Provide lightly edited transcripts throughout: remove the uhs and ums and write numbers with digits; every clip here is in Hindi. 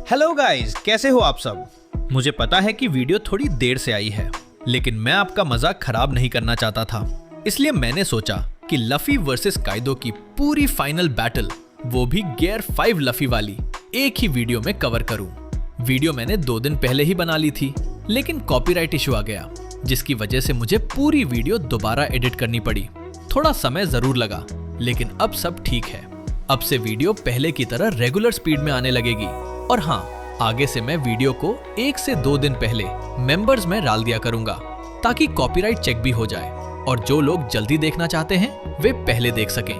हेलो गाइस, कैसे हो आप सब। मुझे पता है कि वीडियो थोड़ी देर से आई है, लेकिन मैं आपका मजाक खराब नहीं करना चाहता था। इसलिए मैंने सोचा कि लफी वर्सेस काइदो की पूरी फाइनल बैटल, वो भी गियर 5 लफी वाली, एक ही वीडियो में कवर करूं। वीडियो मैंने 2 दिन पहले ही बना ली थी, लेकिन कॉपीराइट इशू आ गया, जिसकी वजह से मुझे पूरी वीडियो दोबारा एडिट करनी पड़ी। थोड़ा समय जरूर लगा, लेकिन अब सब ठीक है। अब से वीडियो पहले की तरह रेगुलर स्पीड में आने लगेगी। और हाँ, आगे से मैं वीडियो को 1 से 2 दिन पहले मेंबर्स में डाल दिया करूंगा, ताकि कॉपीराइट चेक भी हो जाए और जो लोग जल्दी देखना चाहते हैं वे पहले देख सकें।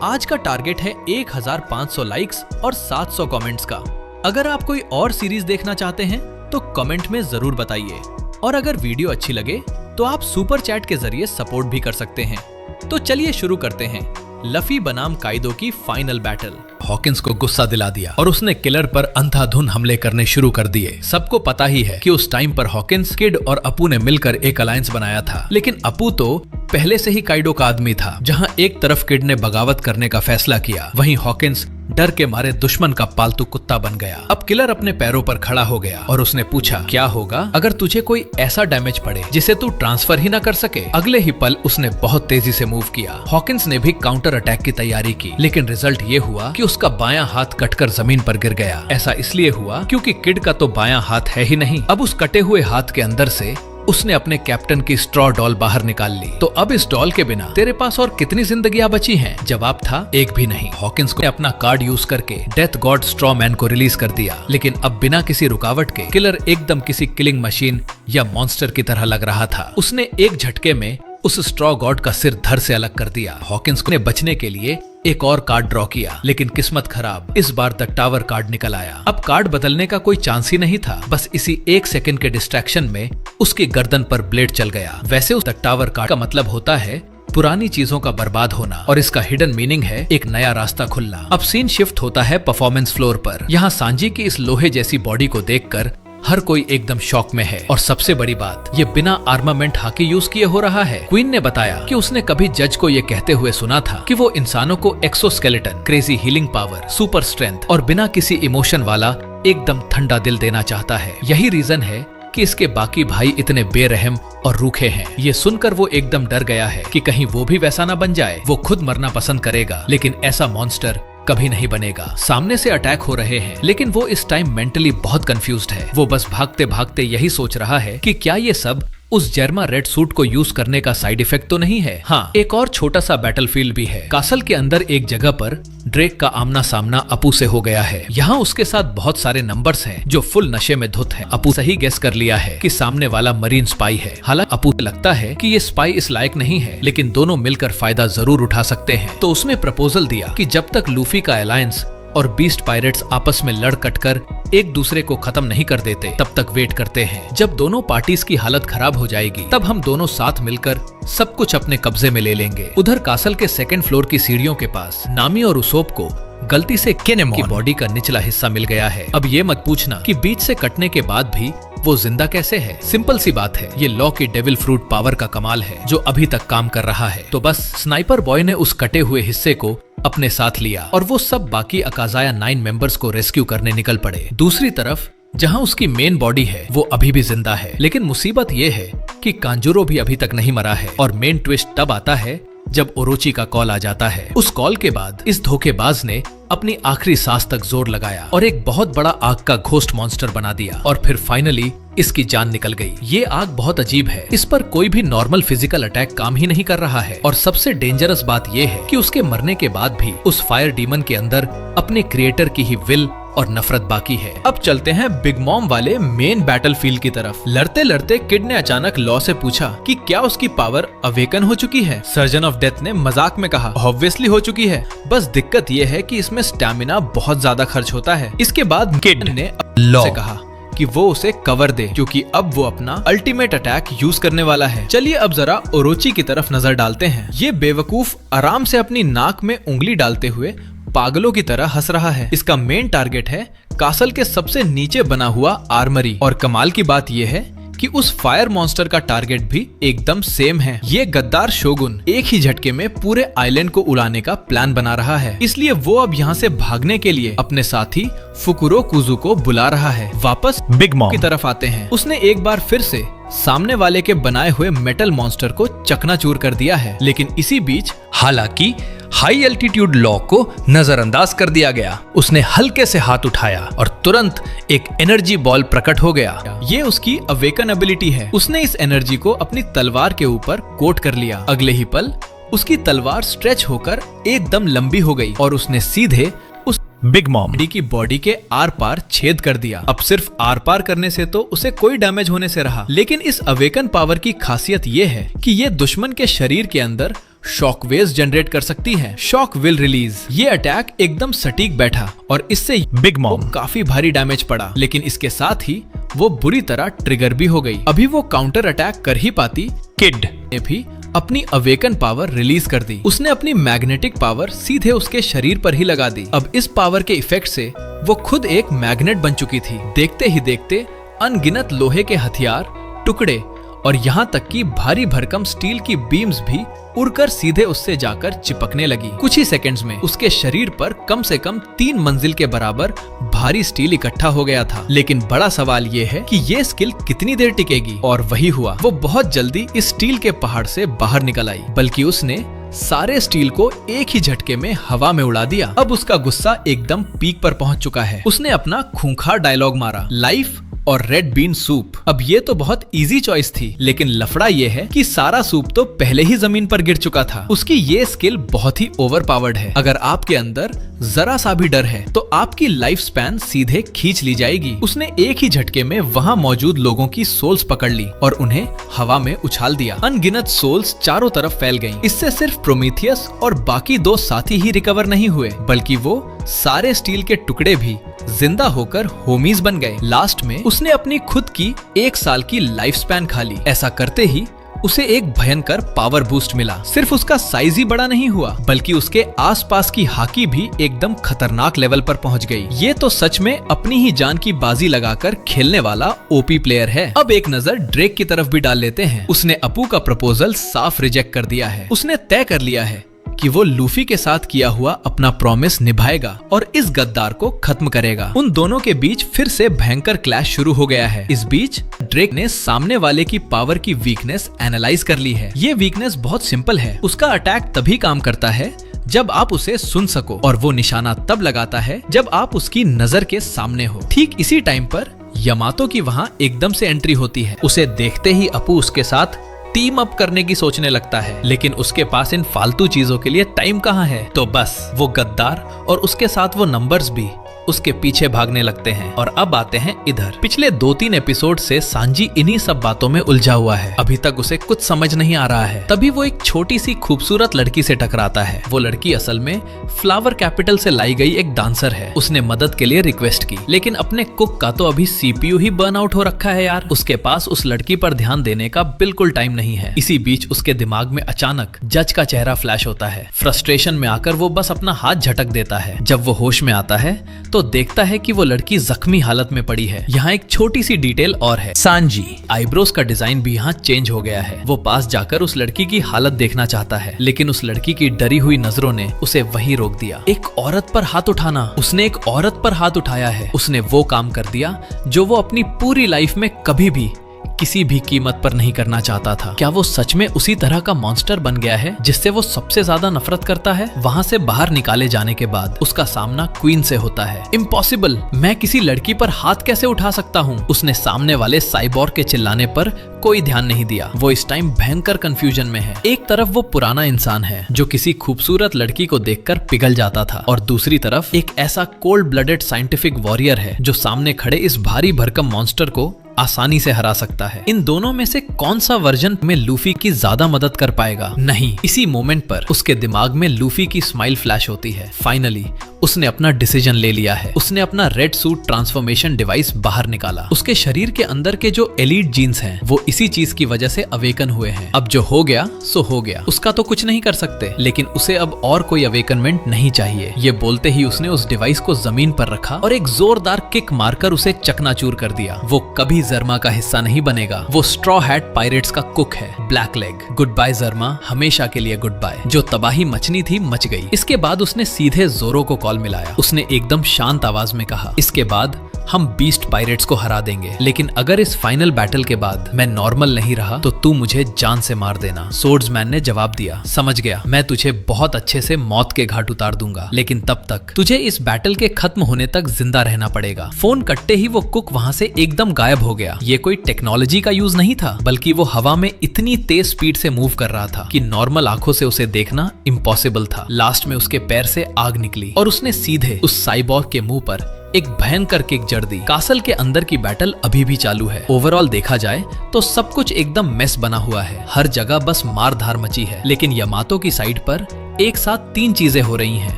आज का टारगेट है 1500 लाइक्स और 700 कमेंट्स का। अगर आप कोई और सीरीज देखना चाहते हैं तो कमेंट में जरूर बताइए, और अगर वीडियो अच्छी लगे तो आप सुपर चैट के जरिए सपोर्ट भी कर सकते हैं। तो चलिए शुरू करते हैं लफी बनाम काइदो की फाइनल बैटल। हॉकिंस को गुस्सा दिला दिया और उसने किलर पर अंधाधुन हमले करने शुरू कर दिए। सबको पता ही है कि उस टाइम पर हॉकिंस, किड और अपू ने मिलकर एक अलायंस बनाया था, लेकिन अपू तो पहले से ही काइडो का आदमी था। जहां एक तरफ किड ने बगावत करने का फैसला किया, वहीं हॉकिंस डर के मारे दुश्मन का पालतू कुत्ता बन गया। अब किलर अपने पैरों पर खड़ा हो गया और उसने पूछा, क्या होगा अगर तुझे कोई ऐसा डैमेज पड़े जिसे तू ट्रांसफर ही ना कर सके। अगले ही पल उसने बहुत तेजी से मूव किया। हॉकिंस ने भी काउंटर अटैक की तैयारी की, लेकिन रिजल्ट ये हुआ कि उसका बायां हाथ कटकर जमीन पर गिर गया। ऐसा इसलिए हुआ क्योंकि किड का तो बायां हाथ है ही नहीं। अब उस कटे हुए हाथ के अंदर से उसने अपने कैप्टन की स्ट्रॉ डॉल बाहर निकाल ली। तो अब इस डॉल के बिना तेरे पास और कितनी जिंदगियां बची हैं? जवाब था, एक भी नहीं। हॉकिंस को अपना कार्ड यूज करके डेथ गॉड स्ट्रॉ मैन को रिलीज कर दिया, लेकिन अब बिना किसी रुकावट के किलर एकदम किसी किलिंग मशीन या मॉन्स्टर की तरह लग रहा था। उसने एक झटके में उस स्ट्रॉ गॉड का सिर धड़ से अलग कर दिया। हॉकिंस ने बचने के लिए एक और कार्ड ड्रॉ किया, लेकिन किस्मत खराब, इस बार द टावर कार्ड निकल आया। अब कार्ड बदलने का कोई चांस ही नहीं था। बस इसी 1 सेकंड के डिस्ट्रैक्शन में उसकी गर्दन पर ब्लेड चल गया। वैसे उस द टावर कार्ड का मतलब होता है पुरानी चीजों का बर्बाद होना, और इसका हिडन मीनिंग है एक नया रास्ता खुलना। अब सीन शिफ्ट होता है परफॉर्मेंस फ्लोर पर। यहाँ सांजी की इस लोहे जैसी बॉडी को देखकर हर कोई एकदम शॉक में है। और सबसे बड़ी बात, ये बिना आर्मामेंट हाकी यूज किए हो रहा है। क्वीन ने बताया कि उसने कभी जज को ये कहते हुए सुना था कि वो इंसानों को exoskeleton, crazy healing power, super strength और बिना किसी इमोशन वाला एकदम ठंडा दिल देना चाहता है। यही रीजन है कि इसके बाकी भाई इतने बेरहम और रूखे हैं। ये सुनकर वो एकदम डर गया है कि कहीं वो भी वैसा ना बन जाए। वो खुद मरना पसंद करेगा, लेकिन ऐसा मॉन्स्टर कभी नहीं बनेगा। सामने से अटैक हो रहे हैं, लेकिन वो इस टाइम मेंटली बहुत कंफ्यूज्ड है। वो बस भागते भागते यही सोच रहा है कि क्या ये सब उस जर्मा रेड सूट को यूज करने का साइड इफेक्ट तो नहीं है। हाँ, एक और छोटा सा बैटलफील्ड भी है। कासल के अंदर एक जगह पर ड्रेक का आमना सामना अपू से हो गया है। यहाँ उसके साथ बहुत सारे नंबर्स हैं जो फुल नशे में धुत हैं। अपू सही गेस कर लिया है कि सामने वाला मरीन स्पाई है। हालांकि अपू को लगता है कि ये स्पाई इस लायक नहीं है, लेकिन दोनों मिलकर फायदा जरूर उठा सकते हैं। तो उसने प्रपोजल दिया कि जब तक लूफी का अलायंस और बीस्ट पायरेट्स आपस में लड़ कटकर एक दूसरे को खत्म नहीं कर देते, तब तक वेट करते हैं। जब दोनों पार्टीज की हालत खराब हो जाएगी, तब हम दोनों साथ मिलकर सब कुछ अपने कब्जे में ले लेंगे। उधर कासल के 2nd फ्लोर की सीढ़ियों के पास नामी और उसोप को गलती से किनेमॉन की बॉडी का निचला हिस्सा मिल गया है। अब ये मत पूछना कि बीच से कटने के बाद भी वो जिंदा कैसे है। सिंपल सी बात है, ये लॉ की डेविल फ्रूट पावर का कमाल है जो अभी तक काम कर रहा है। तो बस स्नाइपर बॉय ने उस कटे हुए हिस्से को अपने साथ लिया और वो सब बाकी अकाजाया 9 मेंबर्स को रेस्क्यू करने निकल पड़े। दूसरी तरफ जहां उसकी मेन बॉडी है वो अभी भी जिंदा है, लेकिन मुसीबत ये है कि कांजुरो भी अभी तक नहीं मरा है। और मेन ट्विस्ट तब आता है जब ओरोची का कॉल आ जाता है। उस कॉल के बाद इस धोखेबाज ने अपनी आखिरी सांस तक जोर लगाया और एक बहुत बड़ा आग का घोस्ट मॉन्स्टर बना दिया, और फिर फाइनली इसकी जान निकल गई। ये आग बहुत अजीब है, इस पर कोई भी नॉर्मल फिजिकल अटैक काम ही नहीं कर रहा है। और सबसे डेंजरस बात ये है कि उसके मरने के बाद भी उस फायर डीमन के अंदर अपने क्रिएटर की ही विल और नफरत बाकी है। अब चलते हैं बिग मॉम वाले मेन बैटलफील्ड की तरफ। लड़ते लड़ते किड ने अचानक लॉ से पूछा कि क्या उसकी पावर अवेकन हो चुकी है। सर्जन ऑफ डेथ ने मजाक में कहा, ऑब्वियसली हो चुकी है, बस दिक्कत ये है कि इसमें स्टैमिना बहुत ज्यादा खर्च होता है। इसके बाद किड ने लॉ से कहा कि वो उसे कवर दे, क्योंकि अब वो अपना अल्टीमेट अटैक यूज करने वाला है। चलिए अब जरा ओरोची की तरफ नजर डालते हैं। ये बेवकूफ आराम से अपनी नाक में उंगली डालते हुए पागलों की तरह हंस रहा है। इसका मेन टारगेट है कासल के सबसे नीचे बना हुआ आर्मरी। और कमाल की बात यह है कि उस फायर मॉन्स्टर का टारगेट भी एकदम सेम है। ये गद्दार शोगुन एक ही झटके में पूरे आइलैंड को उड़ाने का प्लान बना रहा है, इसलिए वो अब यहाँ से भागने के लिए अपने साथी फुकुरो कुजू को बुला रहा है। वापस बिग मॉम की तरफ आते हैं। उसने एक बार फिर से सामने वाले के बनाए हुए मेटल मॉन्स्टर को चकनाचूर कर दिया है, लेकिन इसी बीच हालांकि हाई एल्टीट्यूड लॉ को नजरअंदाज कर दिया गया। उसने हल्के से हाथ उठाया और तुरंत एक एनर्जी बॉल प्रकट हो गया। ये उसकी अवेकन एबिलिटी है। उसने इस एनर्जी को अपनी तलवार के ऊपर कोट कर लिया। अगले ही पल उसकी तलवार स्ट्रेच होकर एकदम लंबी हो गई और उसने सीधे उस बिग मॉम की बॉडी के आर पार छेद कर दिया। अब सिर्फ आर पार करने से तो उसे कोई डैमेज होने से रहा, लेकिन इस अवेकन पावर की खासियत ये है कि ये दुश्मन के शरीर के अंदर शॉक वेव्स जनरेट कर सकती है। Shock will release. ये अटैक एकदम सटीक बैठा और इससे बिग मॉम काफी भारी डैमेज पड़ा, लेकिन इसके साथ ही वो बुरी तरह ट्रिगर भी हो गई। अभी वो काउंटर अटैक कर ही पाती, किड ने भी अपनी अवेकन पावर रिलीज कर दी। उसने अपनी मैग्नेटिक पावर सीधे उसके शरीर पर ही लगा दी। अब इस पावर के इफेक्ट से वो खुद एक मैग्नेट बन चुकी थी। देखते ही देखते अनगिनत लोहे के हथियार, टुकड़े और यहाँ तक कि भारी भरकम स्टील की बीम्स भी उड़कर सीधे उससे जाकर चिपकने लगी। कुछ ही सेकंड्स में उसके शरीर पर कम से कम 3 मंजिल के बराबर भारी स्टील इकट्ठा हो गया था। लेकिन बड़ा सवाल ये है कि ये स्किल कितनी देर टिकेगी, और वही हुआ। वो बहुत जल्दी इस स्टील के पहाड़ से बाहर निकल आई, बल्कि उसने सारे स्टील को एक ही झटके में हवा में उड़ा दिया। अब उसका गुस्सा एकदम पीक पर पहुंच चुका है। उसने अपना खूंखार डायलॉग मारा, लाइफ और रेड बीन सूप। अब ये तो बहुत इजी चॉइस थी, लेकिन लफड़ा ये है कि सारा सूप तो पहले ही जमीन पर गिर चुका था। उसकी ये स्किल बहुत ही ओवर पावर्ड है। अगर आपके अंदर जरा सा भी डर है तो आपकी लाइफ स्पैन सीधे खींच ली जाएगी। उसने एक ही झटके में वहाँ मौजूद लोगों की सोल्स पकड़ ली और उन्हें हवा में उछाल दिया। अनगिनत सोल्स चारों तरफ फैल गईं। इससे सिर्फ प्रोमीथियस और बाकी 2 साथी ही रिकवर नहीं हुए, बल्कि वो सारे स्टील के टुकड़े भी जिंदा होकर होमीज बन गए। लास्ट में उसने अपनी खुद की 1 साल की लाइफ स्पैन खा ली। ऐसा करते ही उसे एक भयंकर पावर बूस्ट मिला। सिर्फ उसका साइज ही बड़ा नहीं हुआ, बल्कि उसके आसपास की हाकी भी एकदम खतरनाक लेवल पर पहुंच गई। ये तो सच में अपनी ही जान की बाजी लगाकर खेलने वाला ओपी प्लेयर है। अब एक नजर ड्रेक की तरफ भी डाल लेते हैं। उसने अपू का प्रपोजल साफ रिजेक्ट कर दिया है। उसने तय कर लिया है कि वो लूफी के साथ किया हुआ अपना प्रॉमिस निभाएगा और इस गद्दार को खत्म करेगा। उन दोनों के बीच फिर से भयंकर क्लैश शुरू हो गया है। इस बीच ड्रेक ने सामने वाले की पावर की वीकनेस एनालाइज कर ली है। ये वीकनेस बहुत सिंपल है। उसका अटैक तभी काम करता है जब आप उसे सुन सको, और वो निशाना तब लगाता है जब आप उसकी नजर के सामने हो। ठीक इसी टाइम पर यमातो की वहाँ एकदम से एंट्री होती है। उसे देखते ही अपू उसके साथ टीम अप करने की सोचने लगता है, लेकिन उसके पास इन फालतू चीजों के लिए टाइम कहाँ है। तो बस वो गद्दार और उसके साथ वो नंबर्स भी उसके पीछे भागने लगते हैं। और अब आते हैं इधर। पिछले 2-3 एपिसोड से सांजी इन्हीं सब बातों में उलझा हुआ है। अभी तक उसे कुछ समझ नहीं आ रहा है। तभी वो एक छोटी सी खूबसूरत लड़की से टकराता है। वो लड़की असल में फ्लावर कैपिटल से लाई गई एक डांसर है। उसने मदद के लिए रिक्वेस्ट की, लेकिन अपने कुक का तो अभी CPU ही बर्न आउट हो रखा है यार। उसके पास उस लड़की पर ध्यान देने का बिल्कुल टाइम नहीं है। इसी बीच उसके दिमाग में अचानक जज का चेहरा फ्लैश होता है। फ्रस्ट्रेशन में आकर वो बस अपना हाथ झटक देता है। जब वो होश में आता है तो देखता है कि वो लड़की जख्मी हालत में पड़ी है। यहाँ एक छोटी सी डिटेल और है, सांजी आईब्रोज का डिजाइन भी यहाँ चेंज हो गया है। वो पास जाकर उस लड़की की हालत देखना चाहता है, लेकिन उस लड़की की डरी हुई नजरों ने उसे वहीं रोक दिया। एक औरत पर हाथ उठाना, उसने एक औरत पर हाथ उठाया है। उसने वो काम कर दिया जो वो अपनी पूरी लाइफ में कभी भी किसी भी कीमत पर नहीं करना चाहता था। क्या वो सच में उसी तरह का मॉन्स्टर बन गया है जिससे वो सबसे ज्यादा नफरत करता है? वहाँ से बाहर निकाले जाने के बाद उसका सामना क्वीन से होता है। इम्पॉसिबल, मैं किसी लड़की पर हाथ कैसे उठा सकता हूँ? उसने सामने वाले साइबोर्ग के चिल्लाने पर कोई ध्यान नहीं दिया। वो इस टाइम भयंकर कंफ्यूजन में है। एक तरफ वो पुराना इंसान है जो किसी खूबसूरत लड़की को देखकर पिघल जाता था, और दूसरी तरफ एक ऐसा कोल्ड ब्लडेड साइंटिफिक वॉरियर है जो सामने खड़े इस भारी भरकम मॉन्स्टर को आसानी से हरा सकता है। इन दोनों में से कौन सा वर्जन में लूफी की ज्यादा मदद कर पाएगा? नहीं। इसी मोमेंट पर उसके दिमाग में लूफी की स्माइल फ्लैश होती है। फाइनली उसने अपना डिसीजन ले लिया है। उसने अपना रेड सूट ट्रांसफॉर्मेशन डिवाइस बाहर निकाला। उसके शरीर के अंदर के जो एलीट जीन्स हैं वो इसी चीज की वजह से अवेकन हुए हैं। अब जो हो गया सो हो गया, उसका तो कुछ नहीं कर सकते, लेकिन उसे अब और कोई अवेकनमेंट नहीं चाहिए। ये बोलते ही उसने उस डिवाइस को जमीन पर रखा और एक जोरदार किक मारकर उसे चकनाचूर कर दिया। वो कभी जर्मा का हिस्सा नहीं बनेगा। वो स्ट्रॉ हैट पायरेट्स का कुक है, ब्लैक लेग। गुड बाय जर्मा, हमेशा के लिए गुड बाय। जो तबाही मचनी थी मच गई। इसके बाद उसने सीधे जोरो को कॉल मिलाया। उसने एकदम शांत आवाज में कहा, इसके बाद हम बीस्ट पायरेट्स को हरा देंगे, लेकिन अगर इस फाइनल बैटल के बाद मैं नॉर्मल नहीं रहा तो तू मुझे जान से मार देना। सोर्ड्समैन ने जवाब दिया, समझ गया, मैं तुझे बहुत अच्छे से मौत के घाट उतार दूंगा, लेकिन तब तक तुझे इस बैटल के खत्म होने तक जिंदा रहना पड़ेगा। फोन कटते ही वो कुक वहां से एकदम गायब हो गया। ये कोई टेक्नोलॉजी का यूज नहीं था, बल्कि वो हवा में इतनी तेज स्पीड से मूव कर रहा था कि नॉर्मल आंखों से उसे देखना इम्पॉसिबल था। लास्ट में उसके पैर से आग निकली और उसने सीधे उस साइबॉर्ग के मुंह पर एक भयंकर किक जड़ दी। कासल के अंदर की बैटल अभी भी चालू है। ओवरऑल देखा जाए तो सब कुछ एकदम मेस बना हुआ है। हर जगह बस मार धार मची है, लेकिन यामातो की साइड पर एक साथ 3 चीजें हो रही हैं।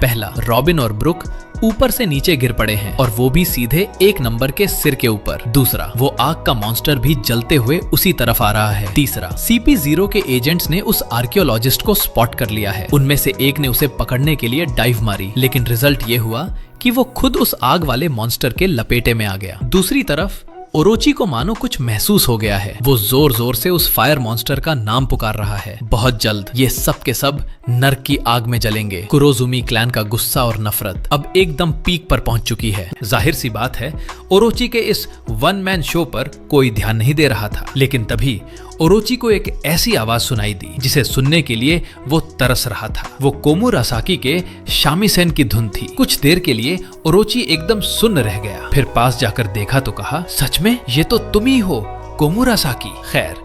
पहला, रॉबिन और ब्रुक ऊपर से नीचे गिर पड़े हैं और वो भी सीधे 1 नंबर के सिर के ऊपर। दूसरा, वो आग का मॉन्स्टर भी जलते हुए उसी तरफ आ रहा है। तीसरा, CP0 के एजेंट्स ने उस आर्कियोलॉजिस्ट को स्पॉट कर लिया है। उनमें से एक ने उसे पकड़ने के लिए डाइव मारी, लेकिन रिजल्ट ये हुआ कि वो खुद उस आग वाले मॉन्स्टर के लपेटे में आ गया। दूसरी तरफ ओरोची को मानो कुछ महसूस हो गया है। वो जोर जोर से उस फायर मॉन्स्टर का नाम पुकार रहा है। बहुत जल्द ये सब के सब नर्क की आग में जलेंगे। कुरोजुमी क्लैन का गुस्सा और नफरत अब एकदम पीक पर पहुंच चुकी है। जाहिर सी बात है, ओरोची के इस 1 मैन शो पर कोई ध्यान नहीं दे रहा था, लेकिन तभी ओरोची को एक ऐसी आवाज सुनाई दी जिसे सुनने के लिए वो तरस रहा था। वो कोमुरासाकी के शामीसेन की धुन थी। कुछ देर के लिए ओरोची एकदम सुन्न रह गया, फिर पास जाकर देखा तो कहा, सच में ये तो तुम ही हो, कोमुरासाकी। खैर,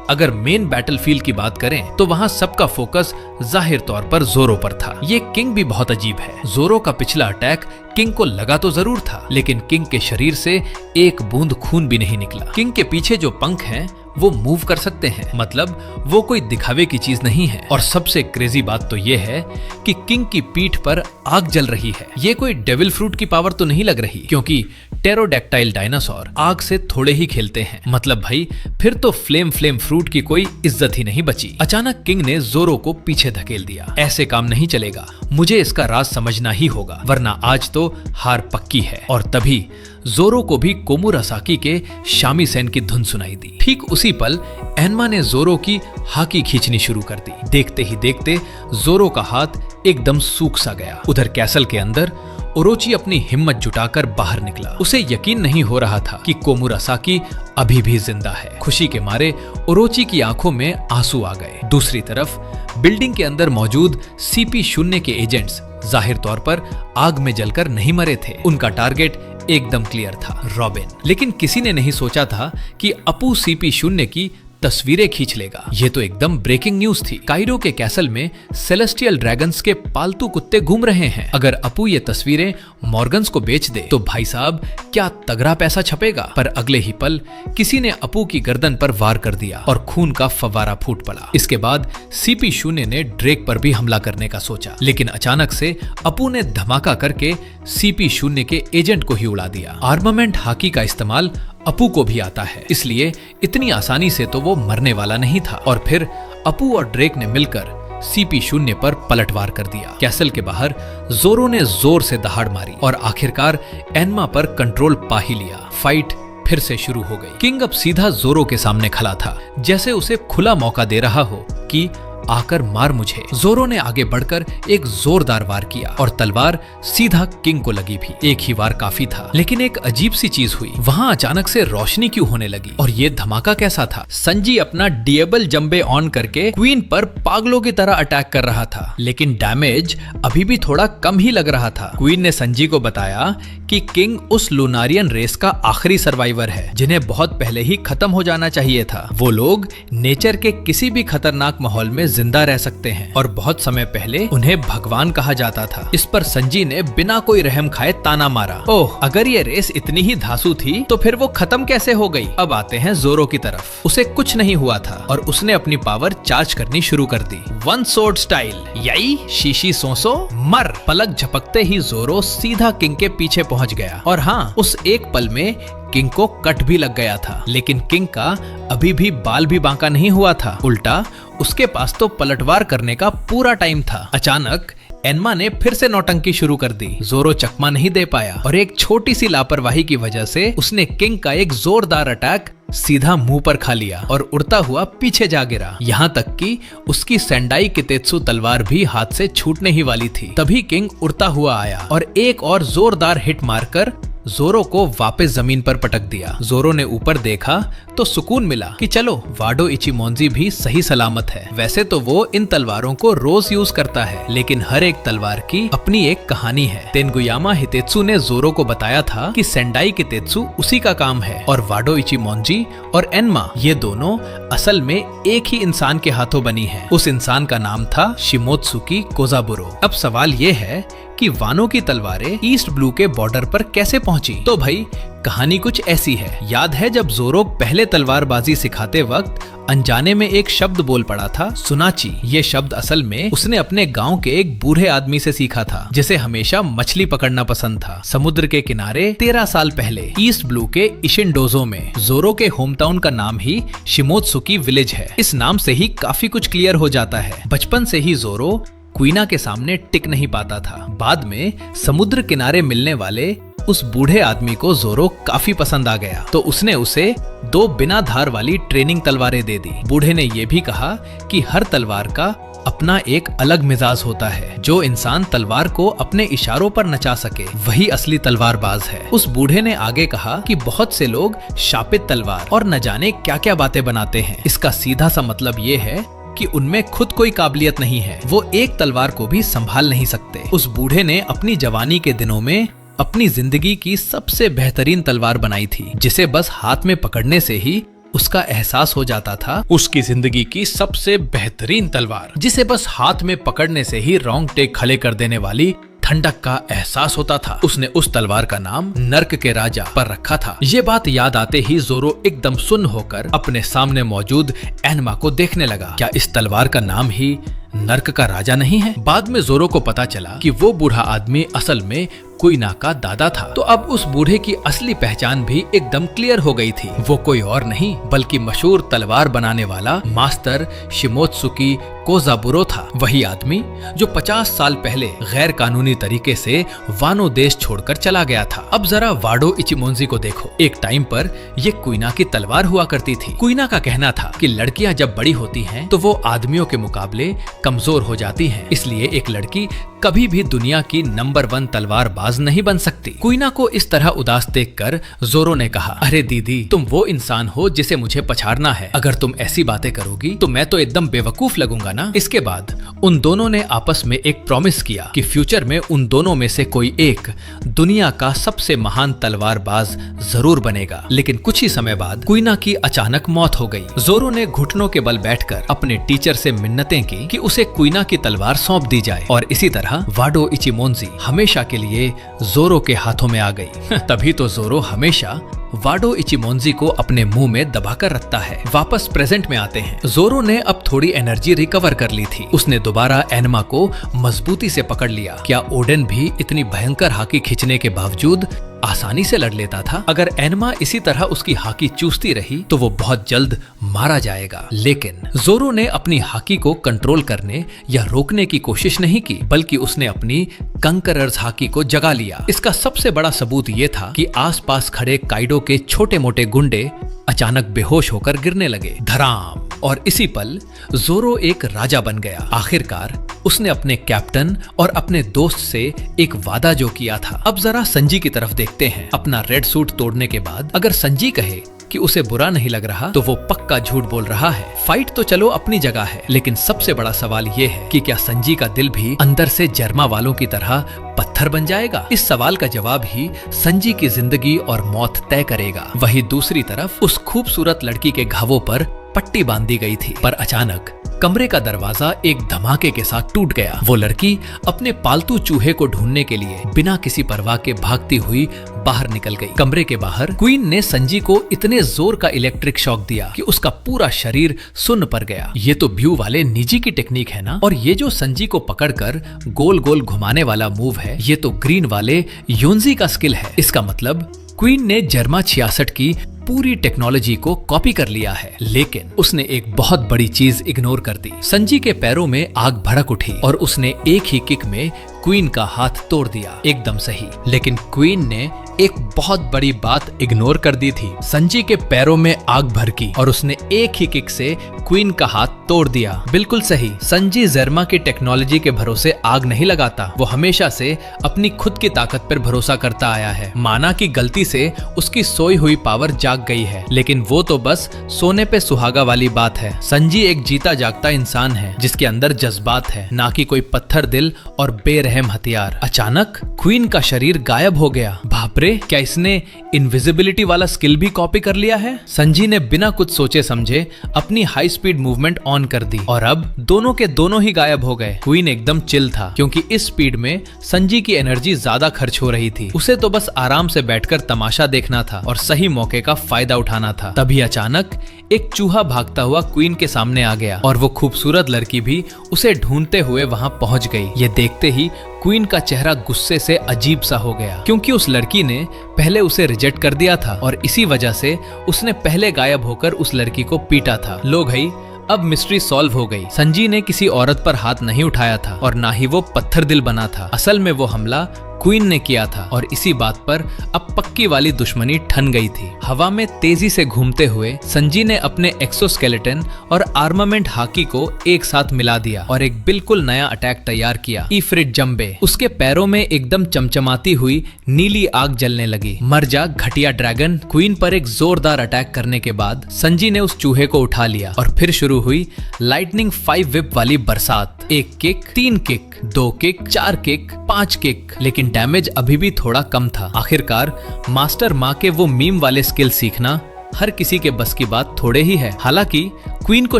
अगर मेन बैटलफील्ड की बात करें तो वहां सबका फोकस जाहिर तौर पर जोरो पर था। ये किंग भी बहुत अजीब है। जोरो का पिछला अटैक किंग को लगा तो जरूर था, लेकिन किंग के शरीर से एक बूंद खून भी नहीं निकला। किंग के पीछे जो पंख हैं वो मूव कर सकते हैं, मतलब वो कोई दिखावे की चीज नहीं है। और सबसे क्रेजी बात तो ये है कि किंग की पीठ पर आग जल रही है। ये कोई डेविल फ्रूट की पावर तो नहीं लग रही, क्योंकि टेरोडैक्टाइल डायनासोर आग से थोड़े ही खेलते हैं। मतलब भाई, फिर तो फ्लेम फ्रूट की कोई इज्जत ही नहीं बची। अचानक किंग ने जोरो को पीछे धकेल दिया। ऐसे काम नहीं चलेगा, मुझे इसका राज समझना ही होगा, वरना आज तो हार पक्की है। और तभी जोरो को भी कोमुरासाकी के शामीसेन की धुन सुनाई दी। ठीक उसी पल एन्मा ने जोरो की हाकी खींचनी शुरू कर दी। देखते ही देखते जोरो का हाथ एकदम सूख सा गया। उधर कैसल के अंदर ओरोची अपनी हिम्मत जुटाकर बाहर निकला। उसे यकीन नहीं हो रहा था कि कोमुरासाकी अभी भी जिंदा है। खुशी के मारे ओरोची की आंखों में आंसू आ गए। दूसरी तरफ बिल्डिंग के अंदर मौजूद CP0 के एजेंट्स जाहिर तौर पर आग में जलकर नहीं मरे थे। उनका टारगेट एकदम क्लियर था, रॉबिन। लेकिन किसी ने नहीं सोचा था कि अपू CP0 की तस्वीरें खींच लेगा। ये तो एकदम ब्रेकिंग न्यूज थी। काइरो के कैसल में सेलेस्टियल ड्रैगन्स के पालतू कुत्ते घूम रहे हैं। अगर अपू ये तस्वीरें मॉर्गन्स को बेच दे तो भाई साहब क्या तगड़ा पैसा छपेगा। पर अगले ही पल किसी ने अपू की गर्दन पर वार कर दिया और खून का फव्वारा फूट पड़ा। इसके बाद CP0 ने ड्रेक पर भी हमला करने का सोचा, लेकिन अचानक से अपू ने धमाका करके CP0 के एजेंट को ही उड़ा दिया। आर्मामेंट हाकी का इस्तेमाल अपू को भी आता है, इसलिए इतनी आसानी से तो वो मरने वाला नहीं था। और फिर अपू और ड्रेक ने मिलकर CP0 पर पलटवार कर दिया। कैसल के बाहर जोरो ने जोर से दहाड़ मारी और आखिरकार एन्मा पर कंट्रोल पा ही लिया। फाइट फिर से शुरू हो गई। किंग अब सीधा जोरो के सामने खड़ा था, जैसे उसे खुला मौका दे रहा हो कि आकर मार मुझे। जोरो ने आगे बढ़कर एक जोरदार वार किया और तलवार सीधा किंग को लगी भी। एक ही वार काफी था, लेकिन एक अजीब सी चीज हुई। वहां अचानक से रोशनी क्यों होने लगी और ये धमाका कैसा था? संजी अपना डिएबल जंबे ऑन करके क्वीन पर पागलों की तरह अटैक कर रहा था, लेकिन डैमेज अभी भी थोड़ा कम ही लग रहा था। क्वीन ने संजी को बताया कि किंग उस लूनारियन रेस का आखिरी सर्वाइवर है, जिन्हें बहुत पहले ही खत्म हो जाना चाहिए था। वो लोग नेचर के किसी भी खतरनाक माहौल में जिंदा रह सकते हैं और बहुत समय पहले उन्हें भगवान कहा जाता था। इस पर संजी ने बिना कोई रहम खाए ताना मारा, ओह अगर ये रेस इतनी ही धांसू थी तो फिर वो खत्म कैसे हो गई? अब आते हैं जोरो की तरफ। उसे कुछ नहीं हुआ था और उसने अपनी पावर चार्ज करनी शुरू कर दी। वन सोर्ड स्टाइल, यही शीशी सोसो मर। पलक झपकते ही जोरो सीधा किंग के पीछे पहुंच गया और हाँ, उस एक पल में किंग को कट भी लग गया था, लेकिन किंग का अभी भी बाल भी बांका नहीं हुआ था। उल्टा उसके पास तो पलटवार करने का पूरा टाइम था। अचानक एनमा ने फिर से नौटंकी शुरू कर दी। जोरो चकमा नहीं दे पाया और एक छोटी सी लापरवाही की वजह से उसने किंग का एक जोरदार अटैक सीधा मुंह पर खा लिया और उड़ता हुआ पीछे जा गिरा। यहाँ तक कि उसकी सेंडाई कितेत्सु तलवार भी हाथ से छूटने ही वाली थी। तभी किंग उड़ता हुआ आया और एक और जोरदार हिट मारकर जोरो को वापस जमीन पर पटक दिया। जोरो ने ऊपर देखा तो सुकून मिला कि चलो वाडो इचिमोंजी भी सही सलामत है। वैसे तो वो इन तलवारों को रोज यूज करता है, लेकिन हर एक तलवार की अपनी एक कहानी है। तेनगुयामा हितेत्सु ने जोरो को बताया था कि सेंडाई कितेत्सु उसी का काम है और वाडो इचिमोंजी और एनमा ये दोनों असल में एक ही इंसान के हाथों बनी है। उस इंसान का नाम था शिमोत्सुकी कोजाबुरो। अब सवाल ये है कि वानो की तलवारें ईस्ट ब्लू के बॉर्डर पर कैसे पहुंची? तो भाई कहानी कुछ ऐसी है। याद है जब जोरो पहले तलवारबाजी सिखाते वक्त अनजाने में एक शब्द बोल पड़ा था, सुनाची। ये शब्द असल में उसने अपने गांव के एक बूढ़े आदमी से सीखा था, जिसे हमेशा मछली पकड़ना पसंद था। समुद्र के किनारे 13 साल पहले ईस्ट ब्लू के इशिनडोजो में जोरो के होम टाउन का नाम ही शिमोत्सुकी विलेज है। इस नाम से ही काफी कुछ क्लियर हो जाता है। बचपन से ही जोरो क्वीना के सामने टिक नहीं पाता था। बाद में समुद्र किनारे मिलने वाले उस बूढ़े आदमी को जोरो काफी पसंद आ गया, तो उसने उसे 2 बिना धार वाली ट्रेनिंग तलवारें दे दी। बूढ़े ने यह भी कहा कि हर तलवार का अपना एक अलग मिजाज होता है। जो इंसान तलवार को अपने इशारों पर नचा सके वही असली तलवारबाज है। उस बूढ़े ने आगे कहा कि बहुत से लोग शापित तलवार और न जाने क्या क्या बातें बनाते हैं। इसका सीधा सा मतलब ये है कि उनमें खुद कोई काबिलियत नहीं है, वो एक तलवार को भी संभाल नहीं सकते। उस बूढ़े ने अपनी जवानी के दिनों में अपनी जिंदगी की सबसे बेहतरीन तलवार बनाई थी, जिसे बस हाथ में पकड़ने से ही उसका एहसास हो जाता था उसकी जिंदगी की सबसे बेहतरीन तलवार, जिसे बस हाथ में पकड़ने से ही रोंगटे खड़े कर देने वाली ठंडक का एहसास होता था। उसने उस तलवार का नाम नर्क के राजा पर रखा था। ये बात याद आते ही जोरो एकदम सुन्न होकर अपने सामने मौजूद एनमा को देखने लगा। क्या इस तलवार का नाम ही नर्क का राजा नहीं है? बाद में जोरो को पता चला कि वो बूढ़ा आदमी असल में क्वीना का दादा था। तो अब उस बूढ़े की असली पहचान भी एकदम क्लियर हो गई थी। वो कोई और नहीं बल्कि मशहूर तलवार बनाने वाला मास्टर शिमोत्सुकी कोजाबुरो था। वही आदमी जो 50 साल पहले गैर कानूनी तरीके से वानो देश छोड़कर चला गया था। अब जरा वाडो इचिमोंजी को देखो। एक टाइम पर ये क्वीना की तलवार हुआ करती थी। क्वीना का कहना था कि लड़कियां जब बड़ी होती हैं तो वो आदमियों के मुकाबले कमजोर हो जाती हैं, इसलिए एक लड़की कभी भी दुनिया की नंबर 1 तलवारबाज नहीं बन सकती। क्वीना को इस तरह उदास देखकर जोरो ने कहा, अरे दीदी, तुम वो इंसान हो जिसे मुझे पछाड़ना है। अगर तुम ऐसी बातें करोगी तो मैं तो एकदम बेवकूफ लगूंगा ना। इसके बाद उन दोनों ने आपस में एक प्रॉमिस किया कि फ्यूचर में उन दोनों में से कोई एक दुनिया का सबसे महान तलवारबाज जरूर बनेगा। लेकिन कुछ ही समय बाद क्वीना की अचानक मौत हो गई। जोरो ने घुटनों के बल बैठकर अपने टीचर से मिन्नतें की कि उसे क्वीना की तलवार सौंप दी जाए, और इसी तरह वाडो इचिमोंजी हमेशा के लिए जोरो के हाथों में आ गई। तभी तो जोरो हमेशा वाडो इचिमोंजी को अपने मुंह में दबाकर रखता है। वापस प्रेजेंट में आते हैं। जोरो ने अब थोड़ी एनर्जी रिकवर कर ली थी। उसने दोबारा एनमा को मजबूती से पकड़ लिया। क्या ओडेन भी इतनी भयंकर हाकी खींचने के बावजूद आसानी से लड़ लेता था? अगर एनमा इसी तरह उसकी हाकी चूसती रही तो वो बहुत जल्द मारा जाएगा। लेकिन जोरो ने अपनी हाकी को कंट्रोल करने या रोकने की कोशिश नहीं की, बल्कि उसने अपनी कंकरर्स हाकी को जगा लिया। इसका सबसे बड़ा सबूत ये था कि आसपास खड़े काइडो के छोटे मोटे गुंडे अचानक बेहोश होकर गिरने लगे। धराम! और इसी पल जोरो एक राजा बन गया। आखिरकार उसने अपने कैप्टन और अपने दोस्त से एक वादा जो किया था। अब जरा संजी की तरफ देखते हैं। अपना रेड सूट तोड़ने के बाद अगर संजी कहे कि उसे बुरा नहीं लग रहा तो वो पक्का झूठ बोल रहा है। फाइट तो चलो अपनी जगह है, लेकिन सबसे बड़ा सवाल ये है कि क्या संजी का दिल भी अंदर से जर्मा वालों की तरह पत्थर बन जाएगा? इस सवाल का जवाब ही संजी की जिंदगी और मौत तय करेगा। वहीं दूसरी तरफ उस खूबसूरत लड़की के घावों पर पट्टी बांधी गई थी, पर अचानक कमरे का दरवाजा एक धमाके के साथ टूट गया। वो लड़की अपने पालतू चूहे को ढूंढने के लिए बिना किसी परवाह के भागती हुई बाहर निकल गई। कमरे के बाहर क्वीन ने संजी को इतने जोर का इलेक्ट्रिक शॉक दिया कि उसका पूरा शरीर सुन्न पड़ गया। ये तो ब्यू वाले निजी की टेक्निक है ना। और ये जो संजी को पकड़कर गोल गोल घुमाने वाला मूव है, ये तो ग्रीन वाले योंजी का स्किल है। इसका मतलब क्वीन ने जर्मा 66 की पूरी टेक्नोलॉजी को कॉपी कर लिया है, लेकिन उसने एक बहुत बड़ी चीज इग्नोर कर दी। संजी के पैरों में आग भड़क उठी और उसने एक ही किक में क्वीन का हाथ तोड़ दिया। एकदम सही, लेकिन क्वीन ने एक बहुत बड़ी बात इग्नोर कर दी थी। संजी के पैरों में आग भड़की और उसने एक ही किक से क्वीन का हाथ तोड़ दिया। बिल्कुल सही, संजी ज़र्मा की टेक्नोलॉजी के भरोसे आग नहीं लगाता। वो हमेशा से अपनी खुद की ताकत पर भरोसा करता आया है। माना कि गलती से उसकी सोई हुई पावर जाग गई है, लेकिन वो तो बस सोने पे सुहागा वाली बात है। संजी एक जीता जागता इंसान है जिसके अंदर जज्बात है, ना कि कोई पत्थर दिल और बेरहम हथियार। अचानक क्वीन का शरीर गायब हो गया। बाप रे, क्या इसने इनविजिबिलिटी वाला स्किल भी कॉपी कर लिया है? संजी ने बिना कुछ सोचे समझे अपनी हाई स्पीड मूवमेंट ऑन कर दी और अब दोनों के दोनों ही गायब हो गए। क्वीन एकदम चिल था क्योंकि इस स्पीड में संजी की एनर्जी ज्यादा खर्च हो रही थी। उसे तो बस आराम से बैठकर तमाशा देखना था और सही मौके का फायदा उठाना था। तभी अचानक एक चूहा भागता हुआ क्वीन के सामने आ गया और वो खूबसूरत लड़की भी उसे ढूंढते हुए वहां पहुंच गई। ये देखते ही क्वीन का चेहरा गुस्से से अजीब सा हो गया, क्योंकि उस लड़की ने पहले उसे रिजेक्ट कर दिया था और इसी वजह से उसने पहले गायब होकर उस लड़की को पीटा था। लो भाई, अब मिस्ट्री सॉल्व हो गई। संजी ने किसी औरत पर हाथ नहीं उठाया था और ना ही वो पत्थर दिल बना था। असल में वो हमला क्वीन ने किया था और इसी बात पर अब पक्की वाली दुश्मनी ठन गई थी। हवा में तेजी से घूमते हुए संजी ने अपने एक्सोस्केलेटन और आर्मामेंट हाकी को एक साथ मिला दिया और एक बिल्कुल नया अटैक तैयार किया, इफ्रिट जंबे। उसके पैरों में एकदम चमचमाती हुई नीली आग जलने लगी। मर जा घटिया ड्रैगन। क्वीन पर एक जोरदार अटैक करने के बाद संजी ने उस चूहे को उठा लिया और फिर शुरू हुई लाइटनिंग 5 विप वाली बरसात। 1 kick, 3 kick, 2 kick, 4 kick, 5 kick, लेकिन डैमेज अभी भी थोड़ा कम था। आखिरकार मास्टर माँ के वो मीम वाले स्किल सीखना हर किसी के बस की बात थोड़े ही है। हालांकि क्वीन को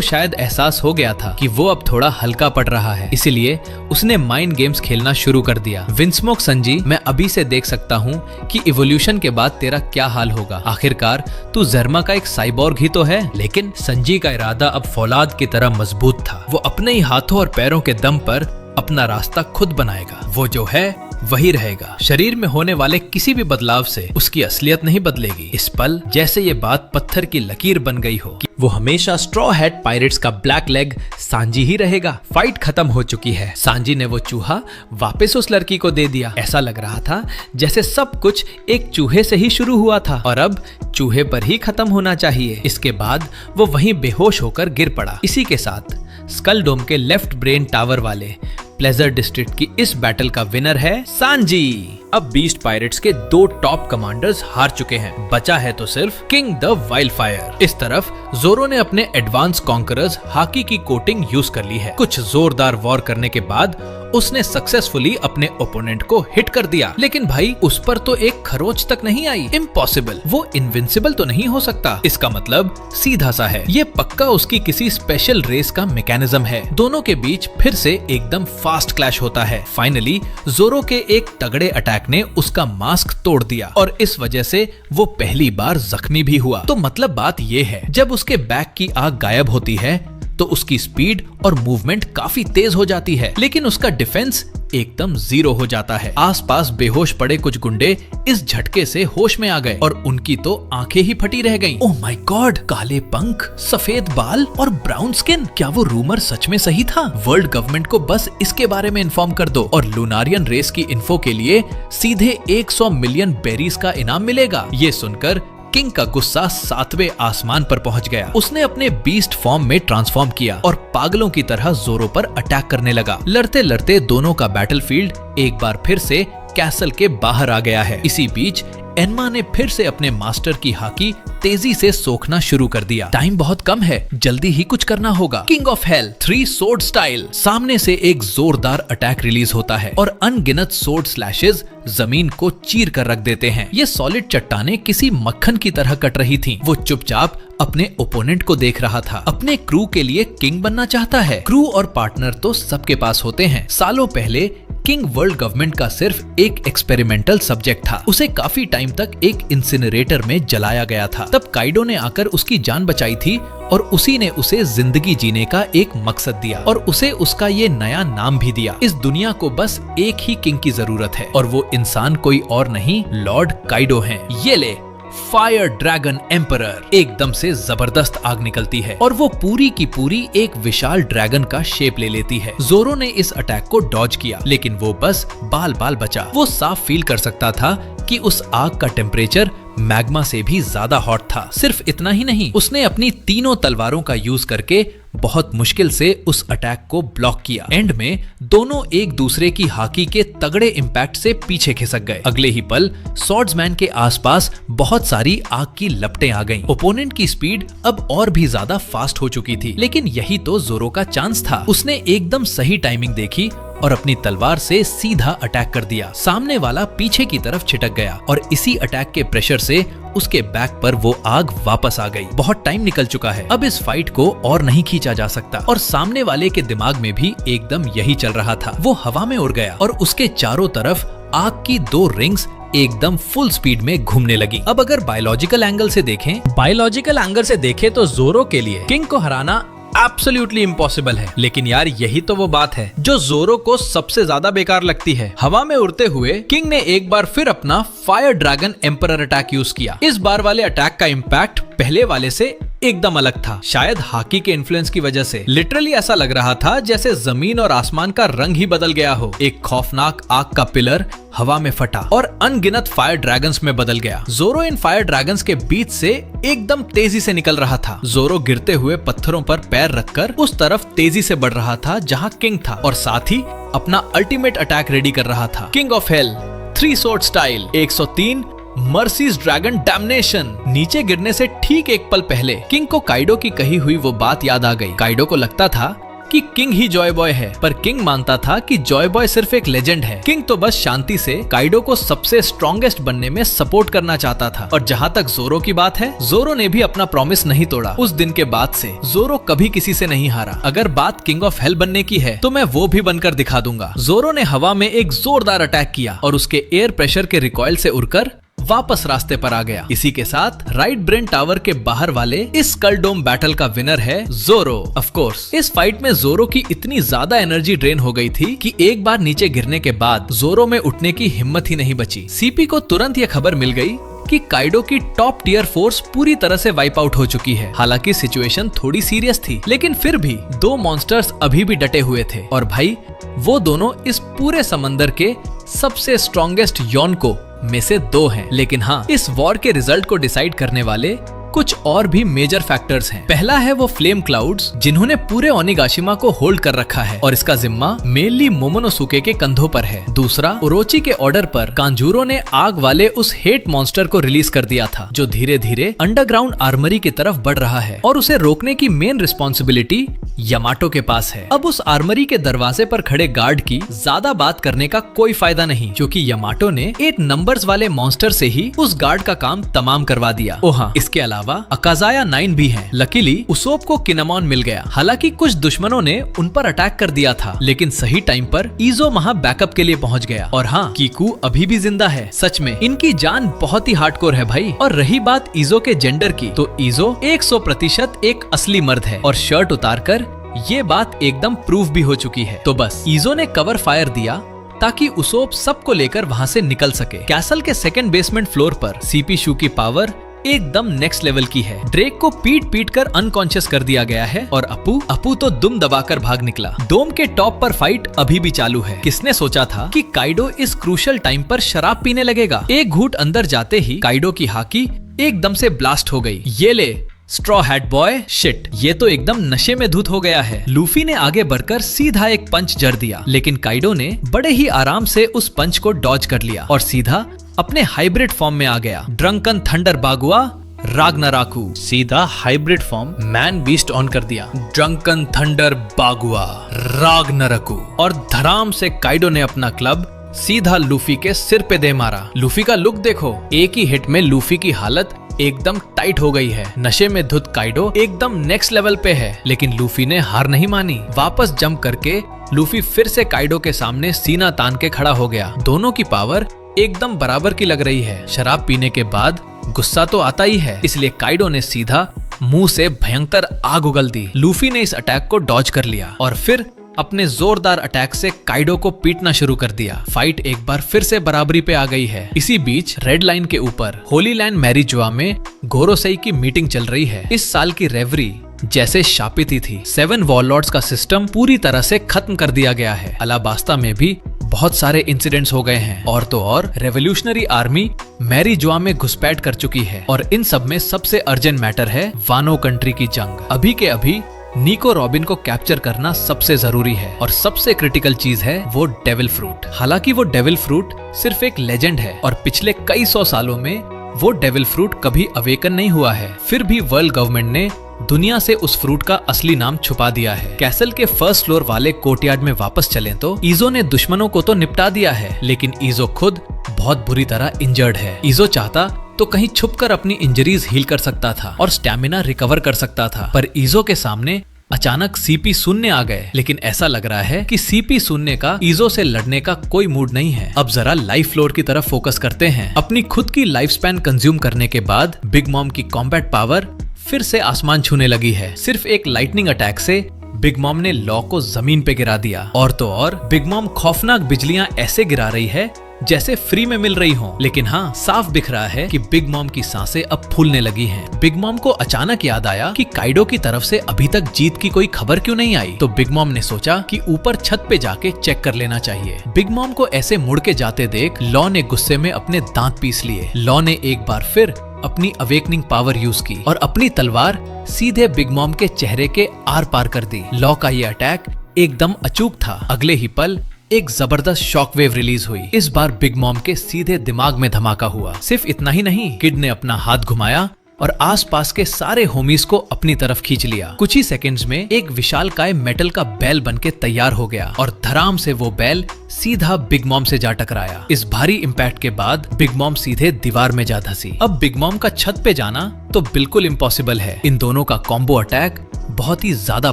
शायद एहसास हो गया था कि वो अब थोड़ा हल्का पड़ रहा है, इसीलिए उसने माइंड गेम्स खेलना शुरू कर दिया। विंस्मोक संजी, मैं अभी से देख सकता हूँ कि इवोल्यूशन के बाद तेरा क्या हाल होगा। आखिरकार तू ज़र्मा का एक साइबॉर्ग ही तो है। लेकिन संजी का इरादा अब फौलाद की तरह मजबूत था। वो अपने ही हाथों और पैरों के दम पर अपना रास्ता खुद बनाएगा। वो जो है वही रहेगा। शरीर में होने वाले किसी भी बदलाव से उसकी असलियत नहीं बदलेगी। इस पल जैसे ये बात पत्थर की लकीर बन गई हो कि वो हमेशा स्ट्रॉ हैट पायरेट्स का ब्लैक लेग सांजी ही रहेगा। फाइट खत्म हो चुकी है। सांजी ने वो चूहा वापस उस लड़की को दे दिया। ऐसा लग रहा था जैसे सब कुछ एक चूहे से ही शुरू हुआ था और अब चूहे पर ही खत्म होना चाहिए। इसके बाद वो वहीं बेहोश होकर गिर पड़ा। इसी के साथ स्कल डोम के लेफ्ट ब्रेन टावर वाले प्लेजर डिस्ट्रिक्ट की इस बैटल का विनर है सांजी। अब बीस्ट पायरेट्स के 2 टॉप कमांडर्स हार चुके हैं। बचा है तो सिर्फ किंग द वाइल्डफायर। इस तरफ जोरो ने अपने एडवांस कॉन्करर्स हाकी की कोटिंग यूज कर ली है। कुछ जोरदार वॉर करने के बाद उसने सक्सेसफुली अपने ओपोनेंट को हिट कर दिया। लेकिन भाई उस पर तो एक खरोच तक नहीं आई। इम्पॉसिबल। वो इनविंसिबल तो नहीं हो सकता। इसका मतलब सीधा सा है, ये पक्का उसकी किसी स्पेशल रेस का मैकेनिज्म है। दोनों के बीच फिर से एकदम फास्ट क्लैश होता है। फाइनली जोरो के एक तगड़े अटैक ने उसका मास्क तोड़ दिया और इस वजह से वो पहली बार जख्मी भी हुआ। तो मतलब बात ये है, जब उसके बैक की आग गायब होती है तो उसकी स्पीड और मूवमेंट काफी तेज हो जाती है, लेकिन उसका डिफेंस एकदम 0 हो जाता है। आसपास बेहोश पड़े कुछ गुंडे इस झटके से होश में आ गए और उनकी तो आंखें ही फटी रह गईं। ओह माय गॉड, काले पंख, सफेद बाल और ब्राउन स्किन। क्या वो रूमर सच में सही था? वर्ल्ड गवर्नमेंट को बस इसके बारे में इन्फॉर्म कर दो और लूनारियन रेस की इन्फो के लिए सीधे 100 मिलियन बेरीज का इनाम मिलेगा। ये सुनकर किंग का गुस्सा 7वें आसमान पर पहुंच गया। उसने अपने बीस्ट फॉर्म में ट्रांसफॉर्म किया और पागलों की तरह जोरो पर अटैक करने लगा। लड़ते लड़ते दोनों का बैटलफील्ड एक बार फिर से कैसल के बाहर आ गया है। इसी बीच एनमा ने फिर से अपने मास्टर की हाकी तेजी से सोखना शुरू कर दिया। टाइम बहुत कम है, जल्दी ही कुछ करना होगा। King of hell 3 sword style. सामने से एक जोरदार अटैक रिलीज होता है और अनगिनत सोर्ड स्लैशेस जमीन को चीर कर रख देते हैं। ये सॉलिड चट्टानें किसी मक्खन की तरह कट रही थीं। वो चुपचाप अपने ओपोनेंट को देख रहा था। अपने क्रू के लिए किंग बनना चाहता है। क्रू और पार्टनर तो सबके पास होते हैं। सालों पहले किंग वर्ल्ड गवर्नमेंट का सिर्फ एक एक्सपेरिमेंटल सब्जेक्ट था। उसे काफी टाइम तक एक इंसिनरेटर में जलाया गया था। तब काइडो ने आकर उसकी जान बचाई थी और उसी ने उसे जिंदगी जीने का एक मकसद दिया और उसे उसका ये नया नाम भी दिया। इस दुनिया को बस एक ही किंग की जरूरत है और वो इंसान कोई और नहीं, लॉर्ड काइडो हैं। ये ले, फायर ड्रैगन एम्परर। एकदम से जबरदस्त आग निकलती है और वो पूरी की पूरी एक विशाल ड्रैगन का शेप ले लेती है। जोरो ने इस अटैक को डॉज किया, लेकिन वो बस बाल बाल बचा। वो साफ फील कर सकता था कि उस आग का टेम्परेचर मैग्मा से भी ज्यादा हॉट था। सिर्फ इतना ही नहीं, उसने अपनी तीनों तलवारों का यूज करके बहुत मुश्किल से उस अटैक को ब्लॉक किया। एंड में दोनों एक दूसरे की हाकी के तगड़े इम्पैक्ट से पीछे खिसक गए। अगले ही पल स्वॉर्ड्समैन के आसपास बहुत सारी आग की लपटें आ गईं। ओपोनेंट की स्पीड अब और भी ज्यादा फास्ट हो चुकी थी, लेकिन यही तो जोरो का चांस था। उसने एकदम सही टाइमिंग देखी और अपनी तलवार से सीधा अटैक कर दिया। सामने वाला पीछे की तरफ छिटक गया और इसी अटैक के प्रेशर से उसके बैक पर वो आग वापस आ गई। बहुत टाइम निकल चुका है, अब इस फाइट को और नहीं खींचा जा सकता। और सामने वाले के दिमाग में भी एकदम यही चल रहा था। वो हवा में उड़ गया और उसके चारों तरफ आग की 2 रिंग्स एकदम फुल स्पीड में घूमने लगी। अब अगर बायोलॉजिकल एंगल से देखें तो जोरो के लिए किंग को हराना एब्सोल्युटली इम्पॉसिबल है। लेकिन यार यही तो वो बात है जो जोरो को सबसे ज्यादा बेकार लगती है। हवा में उड़ते हुए किंग ने एक बार फिर अपना fire dragon emperor attack use किया। इस बार वाले अटैक का इम्पैक्ट पहले वाले से एकदम अलग था, शायद हाकी के इन्फ्लुएंस की वजह से। लिटरली ऐसा लग रहा था जैसे जमीन और आसमान का रंग ही बदल गया हो। एक खौफनाक आग का पिलर हवा में फटा और अनगिनत फायर ड्रैगन्स में बदल गया। जोरो इन फायर ड्रैगन्स के बीच से एकदम तेजी से निकल रहा था। जोरो गिरते हुए पत्थरों पर पैर रखकर उस तरफ तेजी से बढ़ रहा था जहाँ किंग था, और साथ ही अपना अल्टीमेट अटैक रेडी कर रहा था। King of hell 3 sword style 103 mercies dragon damnation. नीचे गिरने से ठीक एक पल पहले किंग को काइडो की कही हुई वो बात याद आ गई। काइडो को लगता था कि किंग ही जॉय बॉय है, पर किंग मानता था कि जॉय बॉय सिर्फ एक लेजेंड है। किंग तो बस शांति से काइडो को सबसे स्ट्रॉन्गेस्ट बनने में सपोर्ट करना चाहता था। और जहाँ तक जोरो की बात है, जोरो ने भी अपना प्रॉमिस नहीं तोड़ा। उस दिन के बाद से जोरो कभी किसी से नहीं हारा। अगर बात किंग ऑफ हेल बनने की है तो मैं वो भी बनकर दिखा दूंगा। जोरो ने हवा में एक जोरदार अटैक किया और उसके एयर प्रेशर के रिकॉइल से उड़कर वापस रास्ते पर आ गया। इसी के साथ राइट ब्रेन टावर के बाहर वाले इस स्कल डोम बैटल का विनर है जोरो। ऑफ कोर्स इस फाइट में जोरो की इतनी ज्यादा एनर्जी ड्रेन हो गई थी कि एक बार नीचे गिरने के बाद जोरो में उठने की हिम्मत ही नहीं बची। सीपी को तुरंत यह खबर मिल गई कि काइडो की टॉप टियर फोर्स पूरी तरह से वाइप आउट हो चुकी है। हालांकि सिचुएशन थोड़ी सीरियस थी, लेकिन फिर भी 2 मॉन्स्टर्स अभी भी डटे हुए थे। और भाई वो दोनों इस पूरे समंदर के सबसे स्ट्रॉन्गेस्ट योनको में से 2 हैं। लेकिन हाँ, इस वॉर के रिजल्ट को डिसाइड करने वाले कुछ और भी मेजर फैक्टर्स हैं। पहला है वो फ्लेम क्लाउड्स जिन्होंने पूरे ओनिगाशिमा को होल्ड कर रखा है और इसका जिम्मा मेनली मोमोनोसुके के कंधों पर है। दूसरा, ओरोची के ऑर्डर पर कांजूरो ने आग वाले उस हेट मॉन्स्टर को रिलीज कर दिया था जो धीरे धीरे अंडरग्राउंड आर्मरी की तरफ बढ़ रहा है, और उसे रोकने की मेन रिस्पॉन्सिबिलिटी यामाटो के पास है। अब उस आर्मरी के दरवाजे पर खड़े गार्ड की ज्यादा बात करने का कोई फायदा नहीं, क्योंकि यामाटो ने 8 नंबर्स वाले मॉन्स्टर से ही उस गार्ड का काम तमाम करवा दिया। ओ हाँ, इसके अलावा अकाजाया 9 भी हैं। लकीली उसोप को किनामॉन मिल गया। हालांकि कुछ दुश्मनों ने उन पर अटैक कर दिया था, लेकिन सही टाइम पर ईजो वहां बैकअप के लिए पहुंच गया। और हाँ, कीकू अभी भी जिंदा है। सच में इनकी जान बहुत ही हार्डकोर है भाई। और रही बात ईजो के जेंडर की, तो ईजो 100% एक असली मर्द है और शर्ट उतारकर ये बात एकदम प्रूफ भी हो चुकी है। तो बस ईजो ने कवर फायर दिया ताकि उसोप सबको लेकर वहां से निकल सके। कैसल के 2nd बेसमेंट फ्लोर पर सीपी शू की पावर एकदम नेक्स्ट लेवल की है। ड्रेक को पीट कर अनकॉन्शियस कर दिया गया है और अपू तो दुम दबाकर भाग निकला। डोम के टॉप पर फाइट अभी भी चालू है। किसने सोचा था कि काइडो इस क्रूशियल टाइम पर शराब पीने लगेगा। एक घूंट अंदर जाते ही काइडो की हाकी एकदम से ब्लास्ट हो गई। ये ले स्ट्रॉ हैट बॉय, शिट, ये तो एकदम नशे में धुत हो गया है। लूफी ने आगे बढ़कर सीधा एक पंच जड़ दिया, लेकिन काइडो ने बड़े ही आराम से उस पंच को डॉज कर लिया और सीधा अपने हाइब्रिड फॉर्म में आ गया। ड्रंकन थंडर बागुआ राग्नाराकू, सीधा hybrid form man beast on कर दिया। ड्रंकन थंडर बागुआ राग्नाराकू, और धराम से काइडो ने अपना क्लब सीधा लूफी के सिर पे दे मारा। लूफी का लुक देखो, एक ही हिट में लूफी की हालत एकदम टाइट हो गई है। नशे में धुत काइडो एकदम नेक्स्ट लेवल पे है, लेकिन लूफी ने हार नहीं मानी। वापस जंप करके लूफी फिर से काइडो के सामने सीना तान के खड़ा हो गया। दोनों की पावर एकदम बराबर की लग रही है। शराब पीने के बाद गुस्सा तो आता ही है, इसलिए काइडो ने सीधा मुंह से भयंकर आग उगल दी। लूफी ने इस अटैक को डॉज कर लिया और फिर अपने जोरदार अटैक से काइडो को पीटना शुरू कर दिया। फाइट एक बार फिर से बराबरी पे आ गई है। इसी बीच रेड लाइन के ऊपर होली लैंड मैरिजुआ में गोरोसेई की मीटिंग चल रही है। इस साल की रेवरी जैसे शापित ही थी। 7 वॉरलॉर्ड्स का सिस्टम पूरी तरह से खत्म कर दिया गया है। अलाबास्ता में भी बहुत सारे इंसिडेंट्स हो गए हैं और तो और रेवोल्यूशनरी आर्मी मैरिजुआ में घुसपैठ कर चुकी है और इन सब में सबसे अर्जेंट मैटर है वानो कंट्री की जंग। अभी के अभी निको रॉबिन को कैप्चर करना सबसे जरूरी है और सबसे क्रिटिकल चीज है वो डेविल फ्रूट। हालांकि वो डेविल फ्रूट सिर्फ एक लेजेंड है और पिछले कई 100 सालों में वो डेविल फ्रूट कभी अवेकन नहीं हुआ है। फिर भी वर्ल्ड गवर्नमेंट ने दुनिया से उस फ्रूट का असली नाम छुपा दिया है। कैसल के फर्स्ट फ्लोर वाले कोर्टयार्ड में वापस चलें तो ईजो ने दुश्मनों को तो निपटा दिया है, लेकिन ईजो खुद बहुत बुरी तरह इंजर्ड है। ईजो चाहता तो कहीं छुपकर अपनी इंजरीज हील कर सकता था और स्टैमिना रिकवर कर सकता था, पर ईजो के सामने अचानक सीपी शून्य आ गए। लेकिन ऐसा लग रहा है कि सीपी शून्य का ईजो से लड़ने का कोई मूड नहीं है। अब जरा लाइफ फ्लोर की तरफ फोकस करते हैं। अपनी खुद की लाइफ स्पैन कंज्यूम करने के बाद बिग मॉम की कॉम्बैट पावर फिर से आसमान छूने लगी है। सिर्फ एक लाइटनिंग अटैक से बिग मॉम ने लॉ को जमीन पे गिरा दिया और तो और बिग मॉम खौफनाक बिजलियां ऐसे गिरा रही है जैसे फ्री में मिल रही हो। लेकिन हाँ, साफ दिख रहा है कि बिग मॉम की सांसें अब फूलने लगी हैं। बिग मॉम को अचानक याद आया कि काइडो की तरफ से अभी तक जीत की कोई खबर क्यों नहीं आई। तो बिग मॉम ने सोचा कि ऊपर छत पे जाके चेक कर लेना चाहिए। बिग मॉम को ऐसे मुड़ के जाते देख लॉ ने गुस्से में अपने दांत पीस लिए। लॉ ने एक बार फिर अपनी अवेकनिंग पावर यूज की और अपनी तलवार सीधे बिग मॉम के चेहरे के आर पार कर दी। लॉ का ये अटैक एकदम अचूक था। अगले ही पल एक जबरदस्त शॉक वेव रिलीज हुई। इस बार बिग मॉम के सीधे दिमाग में धमाका हुआ। सिर्फ इतना ही नहीं, किड ने अपना हाथ घुमाया और आसपास के सारे होमीज को अपनी तरफ खींच लिया। कुछ ही सेकंड्स में एक विशालकाय मेटल का बैल बनके तैयार हो गया और धड़ाम से वो बैल सीधा बिग मॉम से जा टकराया। इस भारी इम्पैक्ट के बाद बिग मॉम सीधे दीवार में जा धसी। अब बिग मॉम का छत पे जाना तो बिल्कुल इम्पॉसिबल है। इन दोनों का कॉम्बो अटैक बहुत ही ज्यादा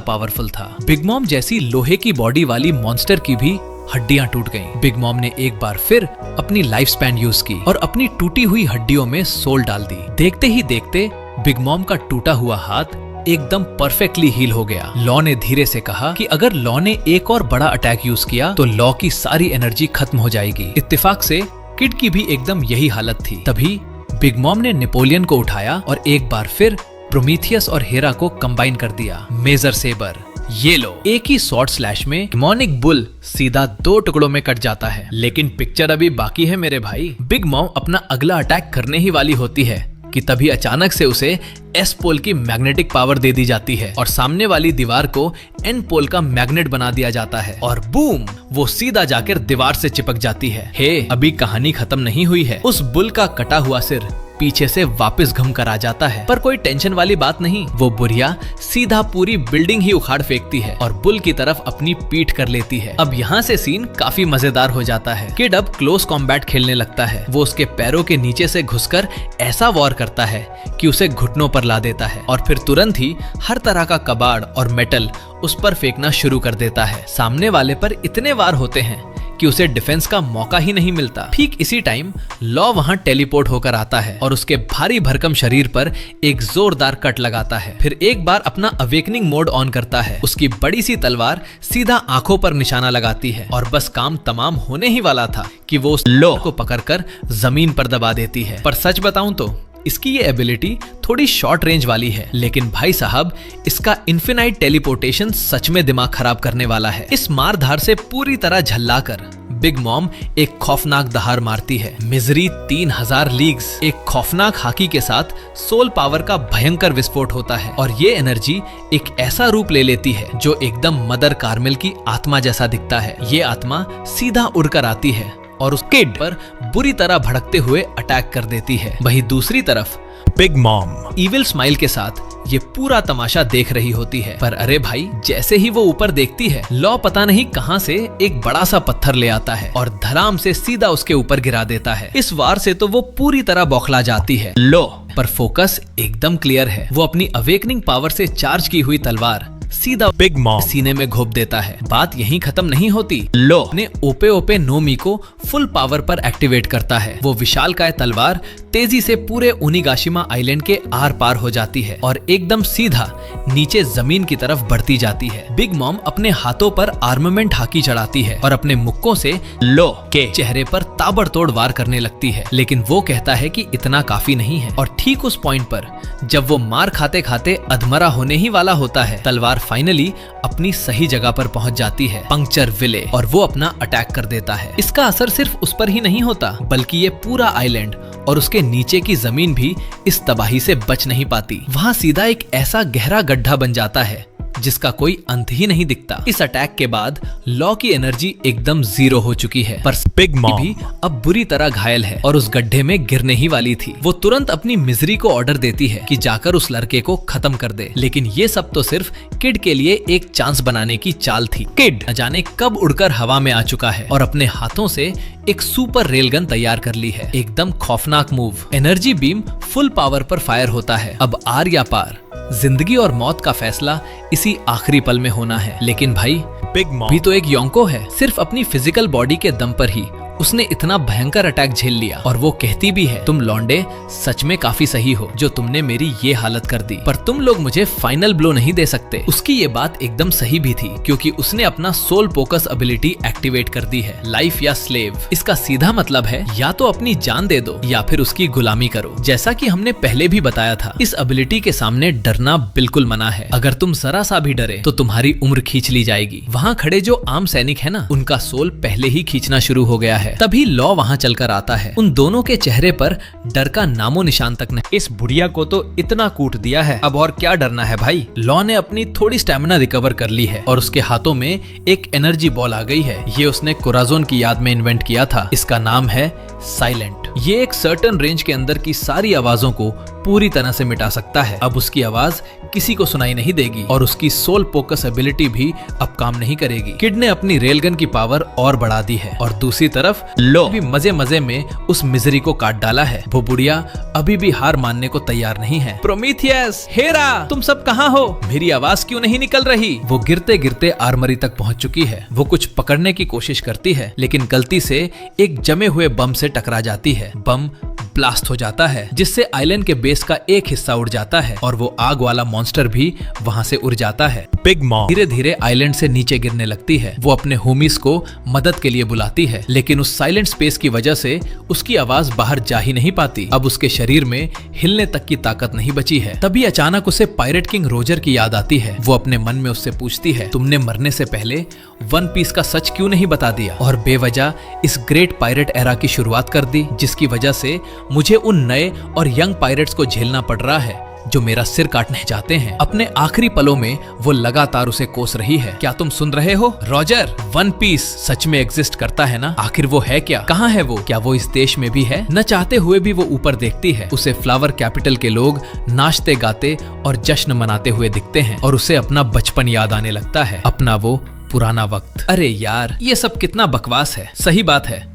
पावरफुल था। बिग मॉम जैसी लोहे की बॉडी वाली मॉन्स्टर की भी हड्डियां टूट गईं। बिग मॉम ने एक बार फिर अपनी लाइफ स्पैन यूज की और अपनी टूटी हुई हड्डियों में सोल डाल दी। देखते ही देखते बिग मॉम का टूटा हुआ हाथ एकदम परफेक्टली हील हो गया। लॉ ने धीरे से कहा कि अगर लॉ ने एक और बड़ा अटैक यूज किया तो लॉ की सारी एनर्जी खत्म हो जाएगी। इत्तेफाक से किड की भी एकदम यही हालत थी। तभी बिग मॉम ने नेपोलियन को उठाया और एक बार फिर प्रोमीथियस और हेरा को कंबाइन कर दिया। मेजर सेबर, ये लो। एक ही शॉर्ट स्लैश में डेमोनिक बुल सीधा 2 टुकड़ों में कट जाता है। लेकिन पिक्चर अभी बाकी है मेरे भाई। बिग मॉम अपना अगला अटैक करने ही वाली होती है कि तभी अचानक से उसे एस पोल की मैग्नेटिक पावर दे दी जाती है और सामने वाली दीवार को एन पोल का मैग्नेट बना दिया जाता है और बूम, वो सीधा जाकर दीवार से चिपक जाती है। हे, अभी कहानी खत्म नहीं हुई है। उस बुल का कटा हुआ सिर पीछे से वापस घूम कर आ जाता है, पर कोई टेंशन वाली बात नहीं। वो बुढ़िया सीधा पूरी बिल्डिंग ही उखाड़ फेंकती है और बुल की तरफ अपनी पीठ कर लेती है। अब यहाँ से सीन काफी मजेदार हो जाता है। किड अब क्लोज कॉम्बैट खेलने लगता है। वो उसके पैरों के नीचे से घुसकर ऐसा वॉर करता है कि उसे घुटनों पर ला देता है और फिर तुरंत ही हर तरह का कबाड़ और मेटल उस पर फेंकना शुरू कर देता है। सामने वाले पर इतने वार होते हैं कि उसे डिफेंस का मौका ही नहीं मिलता। ठीक इसी टाइम लॉ वहां टेलीपोर्ट होकर आता है और उसके भारी भरकम शरीर पर एक जोरदार कट लगाता है। फिर एक बार अपना अवेकनिंग मोड ऑन करता है। उसकी बड़ी सी तलवार सीधा आंखों पर निशाना लगाती है और बस काम तमाम होने ही वाला था कि वो उस लॉ को पकड़कर जमीन पर दबा देती है। पर सच बताऊं तो इसकी ये एबिलिटी थोड़ी शॉर्ट रेंज वाली है, लेकिन भाई साहब इसका इन्फिनाइट टेलीपोर्टेशन सच में दिमाग खराब करने वाला है। इस मारधार से पूरी तरह झल्लाकर बिग मॉम एक खौफनाक दहाड़ मारती है। Misery 3000 leagues. एक खौफनाक हाकी के साथ सोल पावर का भयंकर विस्फोट होता है और ये एनर्जी एक ऐसा रूप ले लेती है जो एकदम मदर कार्मेल की आत्मा जैसा दिखता है। ये आत्मा सीधा उड़कर आती है और उस किड पर बुरी तरह भड़कते हुए अटैक कर देती है। वहीं दूसरी तरफ बिग मॉम इविल स्माइल के साथ ये पूरा तमाशा देख रही होती है। पर अरे भाई, जैसे ही वो ऊपर देखती है, लॉ पता नहीं कहां से एक बड़ा सा पत्थर ले आता है और धड़ाम से सीधा उसके ऊपर गिरा देता है। इस वार से तो वो पूरी तरह बौखला जाती है। लॉ पर फोकस एकदम क्लियर है। वो अपनी अवेकनिंग पावर से चार्ज की हुई तलवार सीधा बिग मॉम सीने में घोप देता है। बात यहीं खत्म नहीं होती। लो अपने ओपे ओपे नोमी को फुल पावर पर एक्टिवेट करता है। वो विशालकाय तलवार तेजी से पूरे उनिगाशिमा आइलैंड के आर पार हो जाती है और एकदम सीधा नीचे जमीन की तरफ बढ़ती जाती है। बिग मॉम अपने हाथों पर आर्मामेंट हाकी चढ़ाती है और अपने मुक्कों से लो के चेहरे पर ताबड़तोड़ वार करने लगती है, लेकिन वो कहता है कि इतना काफी नहीं है। और ठीक उस पॉइंट पर जब वो मार खाते खाते अधमरा होने ही वाला होता है, तलवार फाइनली अपनी सही जगह पर पहुंच जाती है, पंक्चर विले, और वो अपना अटैक कर देता है। इसका असर सिर्फ उस पर ही नहीं होता, बल्कि ये पूरा आइलैंड और उसके नीचे की जमीन भी इस तबाही से बच नहीं पाती। वहां सीधा एक ऐसा गहरा गड्ढा बन जाता है जिसका कोई अंत ही नहीं दिखता। इस अटैक के बाद लॉ की एनर्जी एकदम जीरो हो चुकी है, पर बिग मॉम भी अब बुरी तरह घायल है और उस गड्ढे में गिरने ही वाली थी। वो तुरंत अपनी मिजरी को ऑर्डर देती है कि जाकर उस लड़के को खत्म कर दे, लेकिन ये सब तो सिर्फ किड के लिए एक चांस बनाने की चाल थी। किड न जाने कब उड़कर हवा में आ चुका है और अपने हाथों से एक सुपर रेलगन तैयार कर ली है। एकदम खौफनाक move. Energy beam full power पर फायर होता है। अब आर या पार, जिंदगी और मौत का फैसला इसी आखिरी पल में होना है। लेकिन भाई बिग मॉम भी तो एक योंको है। सिर्फ अपनी फिजिकल बॉडी के दम पर ही उसने इतना भयंकर अटैक झेल लिया, और वो कहती भी है, तुम लौंडे सच में काफी सही हो जो तुमने मेरी ये हालत कर दी, पर तुम लोग मुझे फाइनल ब्लो नहीं दे सकते। उसकी ये बात एकदम सही भी थी, क्योंकि उसने अपना सोल फोकस एबिलिटी एक्टिवेट कर दी है, लाइफ या स्लेव। इसका सीधा मतलब है या तो अपनी जान दे दो या फिर उसकी गुलामी करो। जैसा कि हमने पहले भी बताया था, इस एबिलिटी के सामने डरना बिल्कुल मना है। अगर तुम जरा सा भी डरे तो तुम्हारी उम्र खींच ली जाएगी। वहाँ खड़े जो आम सैनिक है ना, उनका सोल पहले ही खींचना शुरू हो गया है। तभी लॉ वहां चलकर आता है। उन दोनों के चेहरे पर डर का नामो निशान तक नहीं। इस बुढ़िया को तो इतना कूट दिया है, अब और क्या डरना है भाई। लॉ ने अपनी थोड़ी स्टेमिना रिकवर कर ली है और उसके हाथों में एक एनर्जी बॉल आ गई है। ये उसने कोराजोन की याद में इन्वेंट किया था। इसका नाम है साइलेंट। ये एक सर्टेन रेंज के अंदर की सारी आवाजों को पूरी तरह से मिटा सकता है। अब उसकी आवाज किसी को सुनाई नहीं देगी और उसकी सोल फोकस एबिलिटी भी अब काम नहीं करेगी। किड ने अपनी रेलगन की पावर और बढ़ा दी है और दूसरी तरफ लो भी मजे मजे में उस मिजरी को काट डाला है। वो बुढ़िया अभी भी हार मानने को तैयार नहीं है। प्रोमीथियस, हेरा, तुम सब कहाँ हो? मेरी आवाज क्यों नहीं निकल रही? वो गिरते गिरते आर्मरी तक पहुंच चुकी है। वो कुछ पकड़ने की कोशिश करती है, लेकिन गलती से एक जमे हुए बम से टकरा जाती है। बम ब्लास्ट हो जाता है, जिससे आइलैंड के बेस का एक हिस्सा उड़ जाता है और वो आग वाला मॉन्स्टर भी वहां से उड़ जाता है। बिग मॉम धीरे धीरे आइलैंड से नीचे गिरने लगती है। वो अपने होमीज को मदद के लिए बुलाती है, लेकिन उस साइलेंट स्पेस की वजह से उसकी आवाज बाहर जा ही नहीं पाती। अब उसके शरीर में हिलने तक की ताकत नहीं बची है। तभी अचानक उसे पायरेट किंग रोजर की याद आती है। वो अपने मन में उससे पूछती है, तुमने मरने से पहले वन पीस का सच क्यों नहीं बता दिया और बेवजह इस ग्रेट पायरेट एरा की शुरुआत कर दी, जिसकी वजह से मुझे उन नए और यंग पायरेट्स को झेलना पड़ रहा है जो मेरा सिर काटने जाते हैं। अपने आखिरी पलों में वो लगातार उसे कोस रही है। क्या तुम सुन रहे हो रॉजर? वन पीस सच में एग्जिस्ट करता है ना? आखिर वो है क्या? कहाँ है वो? क्या वो इस देश में भी है? न चाहते हुए भी वो ऊपर देखती है। उसे फ्लावर कैपिटल के लोग नाचते गाते और जश्न मनाते हुए दिखते हैं और उसे अपना बचपन याद आने लगता है, अपना वो पुराना वक्त। अरे यार, ये सब कितना बकवास है। सही बात है,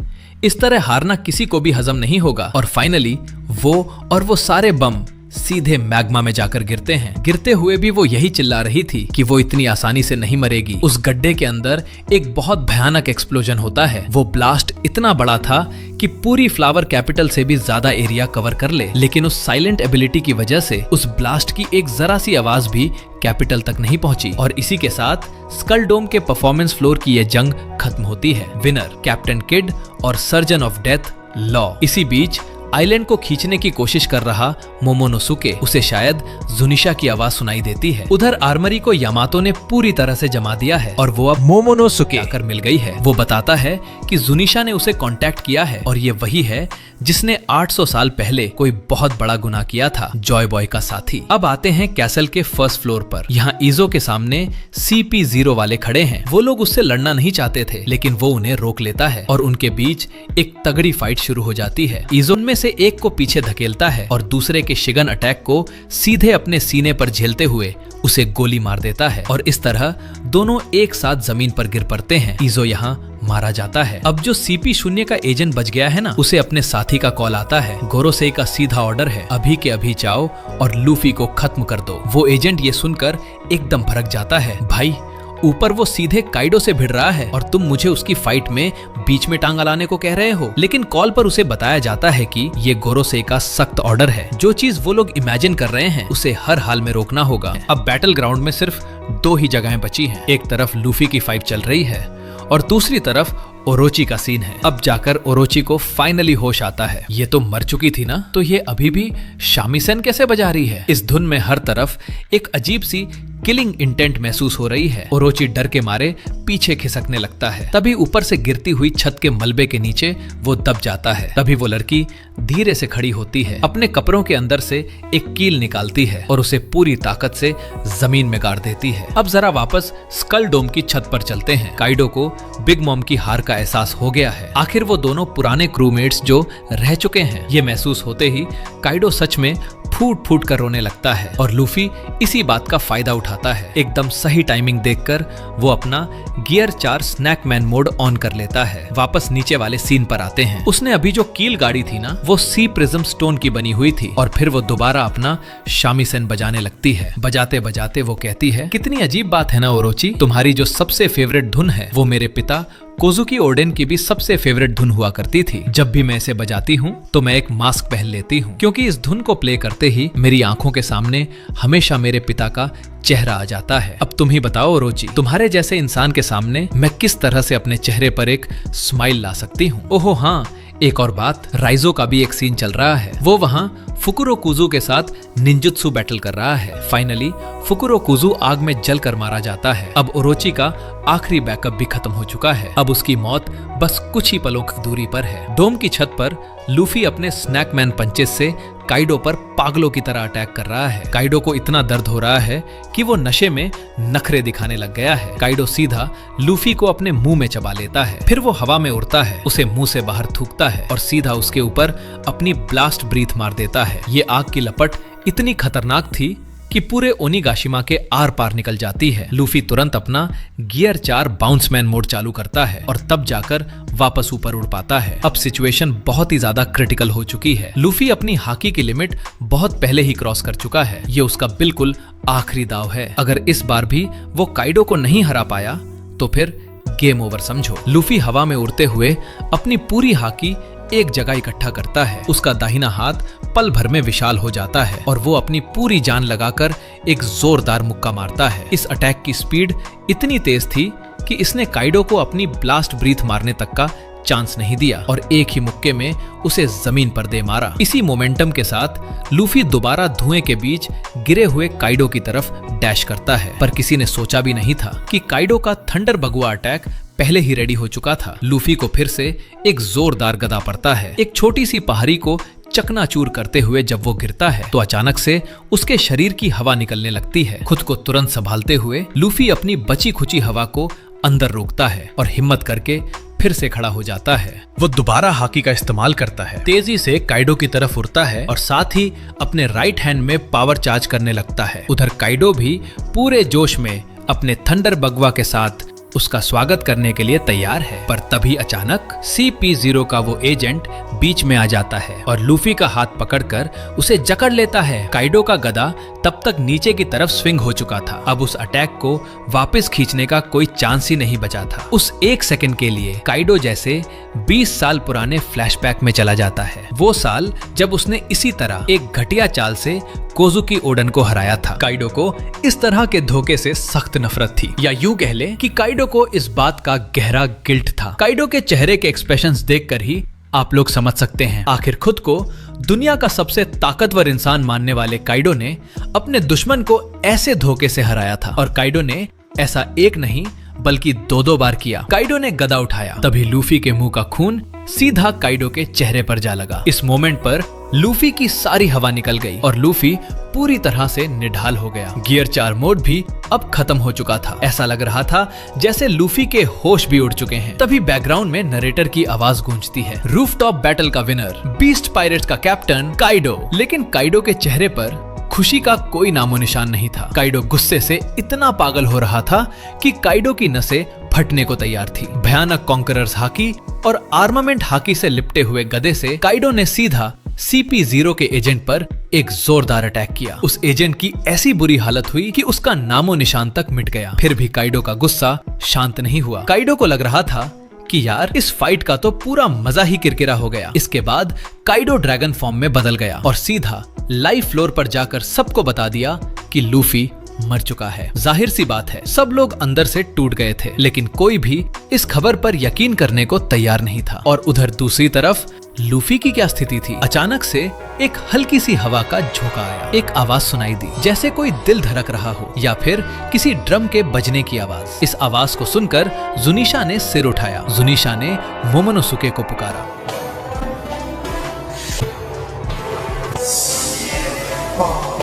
इस तरह हारना किसी को भी हजम नहीं होगा। और फाइनली वो सारे बम सीधे मैग्मा में जाकर गिरते हैं। गिरते हुए भी वो यही चिल्ला रही थी कि वो इतनी आसानी से नहीं मरेगी। उस गड्ढे के अंदर एक बहुत भयानक एक्सप्लोजन होता है। वो ब्लास्ट इतना बड़ा था कि पूरी फ्लावर कैपिटल से भी ज्यादा एरिया कवर कर ले, लेकिन उस साइलेंट एबिलिटी की वजह से उस ब्लास्ट की एक जरा सी आवाज भी कैपिटल तक नहीं पहुंची और इसी के साथ स्कल डोम के परफॉर्मेंस फ्लोर की यह जंग खत्म होती है। विनर कैप्टन किड और सर्जन ऑफ डेथ लॉ। इसी बीच आइलैंड को खींचने की कोशिश कर रहा मोमोनोसुके, उसे शायद जुनिशा की आवाज सुनाई देती है। उधर आर्मरी को यामातो ने पूरी तरह से जमा दिया है और वो अब मोमोनोसुके आकर मिल गई है। वो बताता है कि जुनिशा ने उसे कांटेक्ट किया है और ये वही है जिसने 800 साल पहले कोई बहुत बड़ा गुनाह किया था, जॉय बॉय का साथी। अब आते हैं कैसल के फर्स्ट फ्लोर पर। यहाँ ईजो के सामने CP0 वाले खड़े हैं। वो लोग उससे लड़ना नहीं चाहते थे, लेकिन वो उन्हें रोक लेता है और उनके बीच एक तगड़ी फाइट शुरू हो जाती है। ईजो उनमें से एक को पीछे धकेलता है और दूसरे के शिगन अटैक को सीधे अपने सीने पर झेलते हुए उसे गोली मार देता है और इस तरह दोनों एक साथ जमीन पर गिर पड़ते हैं। ईजो यहाँ मारा जाता है। अब जो CP0 का एजेंट बच गया है ना, उसे अपने साथी का कॉल आता है। गोरोसेई का सीधा ऑर्डर है, अभी के अभी जाओ और लूफी को खत्म कर दो। वो एजेंट ये सुनकर एकदम भड़क जाता है। भाई, ऊपर वो सीधे काइडो से भिड़ रहा है और तुम मुझे उसकी फाइट में बीच में टांग अड़ाने को कह रहे हो। लेकिन कॉल पर उसे बताया जाता है कि ये गोरोसेई का सख्त ऑर्डर है। जो चीज वो लोग इमेजिन कर रहे हैं उसे हर हाल में रोकना होगा। अब बैटल ग्राउंड में सिर्फ 2 ही जगहें बची हैं। एक तरफ लूफी की फाइट चल रही है और दूसरी तरफ ओरोची का सीन है। अब जाकर ओरोची को फाइनली होश आता है। ये तो मर चुकी थी ना, तो ये अभी भी शामीसेन कैसे बजा रही है? इस धुन में हर तरफ एक अजीब सी किलिंग इंटेंट महसूस हो रही है। ओरोची डर के मारे पीछे खिसकने लगता है। तभी ऊपर से गिरती हुई छत के मलबे के नीचे वो दब जाता है। तभी वो लड़की धीरे से खड़ी होती है, अपने कपड़ों के अंदर से एक कील निकालती है और उसे पूरी ताकत से जमीन में गाड़ देती है। अब जरा वापस स्कल डोम की छत पर चलते हैं। काइडो को बिग मॉम की हार का एहसास हो गया है। आखिर वो दोनों पुराने क्रूमेट्स जो रह चुके हैं। ये महसूस होते ही काइडो सच में फूट फूट कर रोने लगता है और लूफी इसी बात का फायदा उठाता है। एकदम सही टाइमिंग देखकर वो अपना gear 4 snake man mode on कर लेता है। वापस नीचे वाले सीन पर आते हैं। उसने अभी जो कील गाड़ी थी ना, वो सी प्रिज्म स्टोन की बनी हुई थी और फिर वो दोबारा अपना शामीसेन बजाने लगती है। बजाते बजाते वो कहती है, कितनी अजीब बात है ना ओरोची, तुम्हारी जो सबसे फेवरेट धुन है वो मेरे पिता कोजुकी ओडेन की भी सबसे फेवरेट धुन हुआ करती थी। जब भी मैं इसे बजाती हूँ तो मैं एक मास्क पहन लेती हूँ, क्योंकि इस धुन को प्ले करते ही मेरी आंखों के सामने हमेशा मेरे पिता का चेहरा आ जाता है। अब तुम ही बताओ ओरोची, तुम्हारे जैसे इंसान के सामने मैं किस तरह से अपने चेहरे पर एक स्माइल ला सकती हूँ। ओहो हाँ, एक और बात, राइजो का भी एक सीन चल रहा है। वो वहाँ फुकुरोकुजु के साथ निंजुत्सु बैटल कर रहा है। फाइनली फुकुरोकुजु आग में जलकर मारा जाता है। अब ओरोची का आखिरी बैकअप भी खत्म हो चुका है। अब उसकी मौत बस कुछ ही पलों की दूरी पर है। डोम की छत पर लूफी अपने स्नैकमैन पंचेस से काइडो पर पागलों की तरह अटैक कर रहा है। काइडो को इतना दर्द हो रहा है कि वो नशे में नखरे दिखाने लग गया है। काइडो सीधा लूफी को अपने मुंह में चबा लेता है, फिर वो हवा में उड़ता है, उसे मुंह से बाहर थूकता है और सीधा उसके ऊपर अपनी ब्लास्ट ब्रीथ मार देता है। ये आग की लपट इतनी खतरनाक थी कि पूरे ओनिगाशिमा के आर पार निकल जाती है। लूफी तुरंत अपना गियर 4 बाउंसमैन मोड चालू करता है और तब जाकर वापस ऊपर उड़ पाता है। अब सिचुएशन बहुत ही ज्यादा क्रिटिकल हो चुकी है। लूफी अपनी हाकी की लिमिट बहुत पहले ही क्रॉस कर चुका है। ये उसका बिल्कुल आखिरी दाव है। अगर इस बार भी वो काइडो को नहीं हरा पाया तो फिर गेम ओवर समझो। लूफी हवा में उड़ते हुए अपनी पूरी हाकी एक जगह इकट्ठा करता है। उसका दाहिना हाथ पल भर में विशाल हो जाता है और वो अपनी पूरी जान लगाकर एक जोरदार मुक्का मारता है। इस अटैक की स्पीड इतनी तेज थी कि इसने काइडो को अपनी ब्लास्ट ब्रीथ मारने तक का चांस नहीं दिया और एक ही मुक्के में उसे जमीन पर दे मारा। इसी मोमेंटम के साथ लूफी दोबारा धुएं के बीच गिरे हुए काइडो की तरफ डैश करता है, पर किसी ने सोचा भी नहीं था कि काइडो का थंडर बगुआ अटैक पहले ही रेडी हो चुका था। लूफी को फिर से एक जोरदार गदा पड़ता है। एक छोटी सी पहाड़ी को चकनाचूर करते हुए जब वो गिरता है तो अचानक से उसके शरीर की हवा निकलने लगती है। खुद को तुरंत संभालते हुए लूफी अपनी बची खुची हवा को अंदर रोकता है और हिम्मत करके फिर से खड़ा हो जाता है। वो दोबारा हाकी का इस्तेमाल करता है, तेजी से काइडो की तरफ उड़ता है और साथ ही अपने राइट हैंड में पावर चार्ज करने लगता है। उधर काइडो भी पूरे जोश में अपने थंडर बगवा के साथ उसका स्वागत करने के लिए तैयार है। पर तभी अचानक CP0 का वो एजेंट बीच में आ जाता है और लूफी का हाथ पकड़कर उसे जकड़ लेता है। काइडो का गदा तब तक नीचे की तरफ स्विंग हो चुका था। अब उस अटैक को वापस खींचने का कोई चांस ही नहीं बचा था। उस एक सेकंड के लिए काइडो जैसे 20 साल पुराने फ्लैशबैक में चला जाता है। वो साल जब उसने इसी तरह एक घटिया चाल से कोजुकी ओडन को हराया था। काइडो को इस तरह के धोखे से सख्त नफरत थी, या यूं कह ले कि काइडो को इस बात का गहरा गिल्ट था। काइडो के चेहरे के एक्सप्रेशंस देखकर ही आप लोग समझ सकते हैं आखिर खुद को दुनिया का सबसे ताकतवर इंसान मानने वाले काइडो ने अपने दुश्मन को ऐसे धोखे से हराया था। और काइडो ने ऐसा एक नहीं बल्कि 2 बार किया। काइडो ने गदा उठाया, तभी लूफी के मुंह का खून सीधा काइडो के चेहरे पर जा लगा। इस मोमेंट पर लूफी की सारी हवा निकल गई और लूफी पूरी तरह से निढाल हो गया। गियर 4 मोड भी अब खत्म हो चुका था। ऐसा लग रहा था जैसे लूफी के होश भी उड़ चुके हैं। तभी बैकग्राउंड में नरेटर की आवाज गूंजती है, रूफटॉप बैटल का विनर, बीस्ट पायरेट्स का कैप्टन काइडो। लेकिन काइडो के चेहरे पर खुशी का कोई नामो निशान नहीं था। काइडो गुस्से से इतना पागल हो रहा था कि काइडो की नसें फटने को तैयार थी। भयानक कॉन्करर्स हाकी और आर्मामेंट हाकी से लिपटे हुए गदे से काइडो ने सीधा CP0 के एजेंट पर एक जोरदार अटैक किया। उस एजेंट की ऐसी बुरी हालत हुई कि उसका नामो निशान तक मिट गया। फिर भी काइडो का गुस्सा शांत नहीं हुआ। काइडो को लग रहा था कि यार इस फाइट का तो पूरा मजा ही किरकिरा हो गया। इसके बाद काइडो ड्रैगन फॉर्म में बदल गया और सीधा लाइव फ्लोर पर जाकर सबको बता दिया कि लूफी मर चुका है। जाहिर सी बात है, सब लोग अंदर से टूट गए थे, लेकिन कोई भी इस खबर पर यकीन करने को तैयार नहीं था। और उधर दूसरी तरफ लूफी की क्या स्थिति थी? अचानक से एक हल्की सी हवा का झोंका आया। एक आवाज सुनाई दी, जैसे कोई दिल धड़क रहा हो या फिर किसी ड्रम के बजने की आवाज। इस आवाज को सुनकर जुनिशा ने सिर उठाया। जुनिशा ने मोमोनोसुके को पुकारा।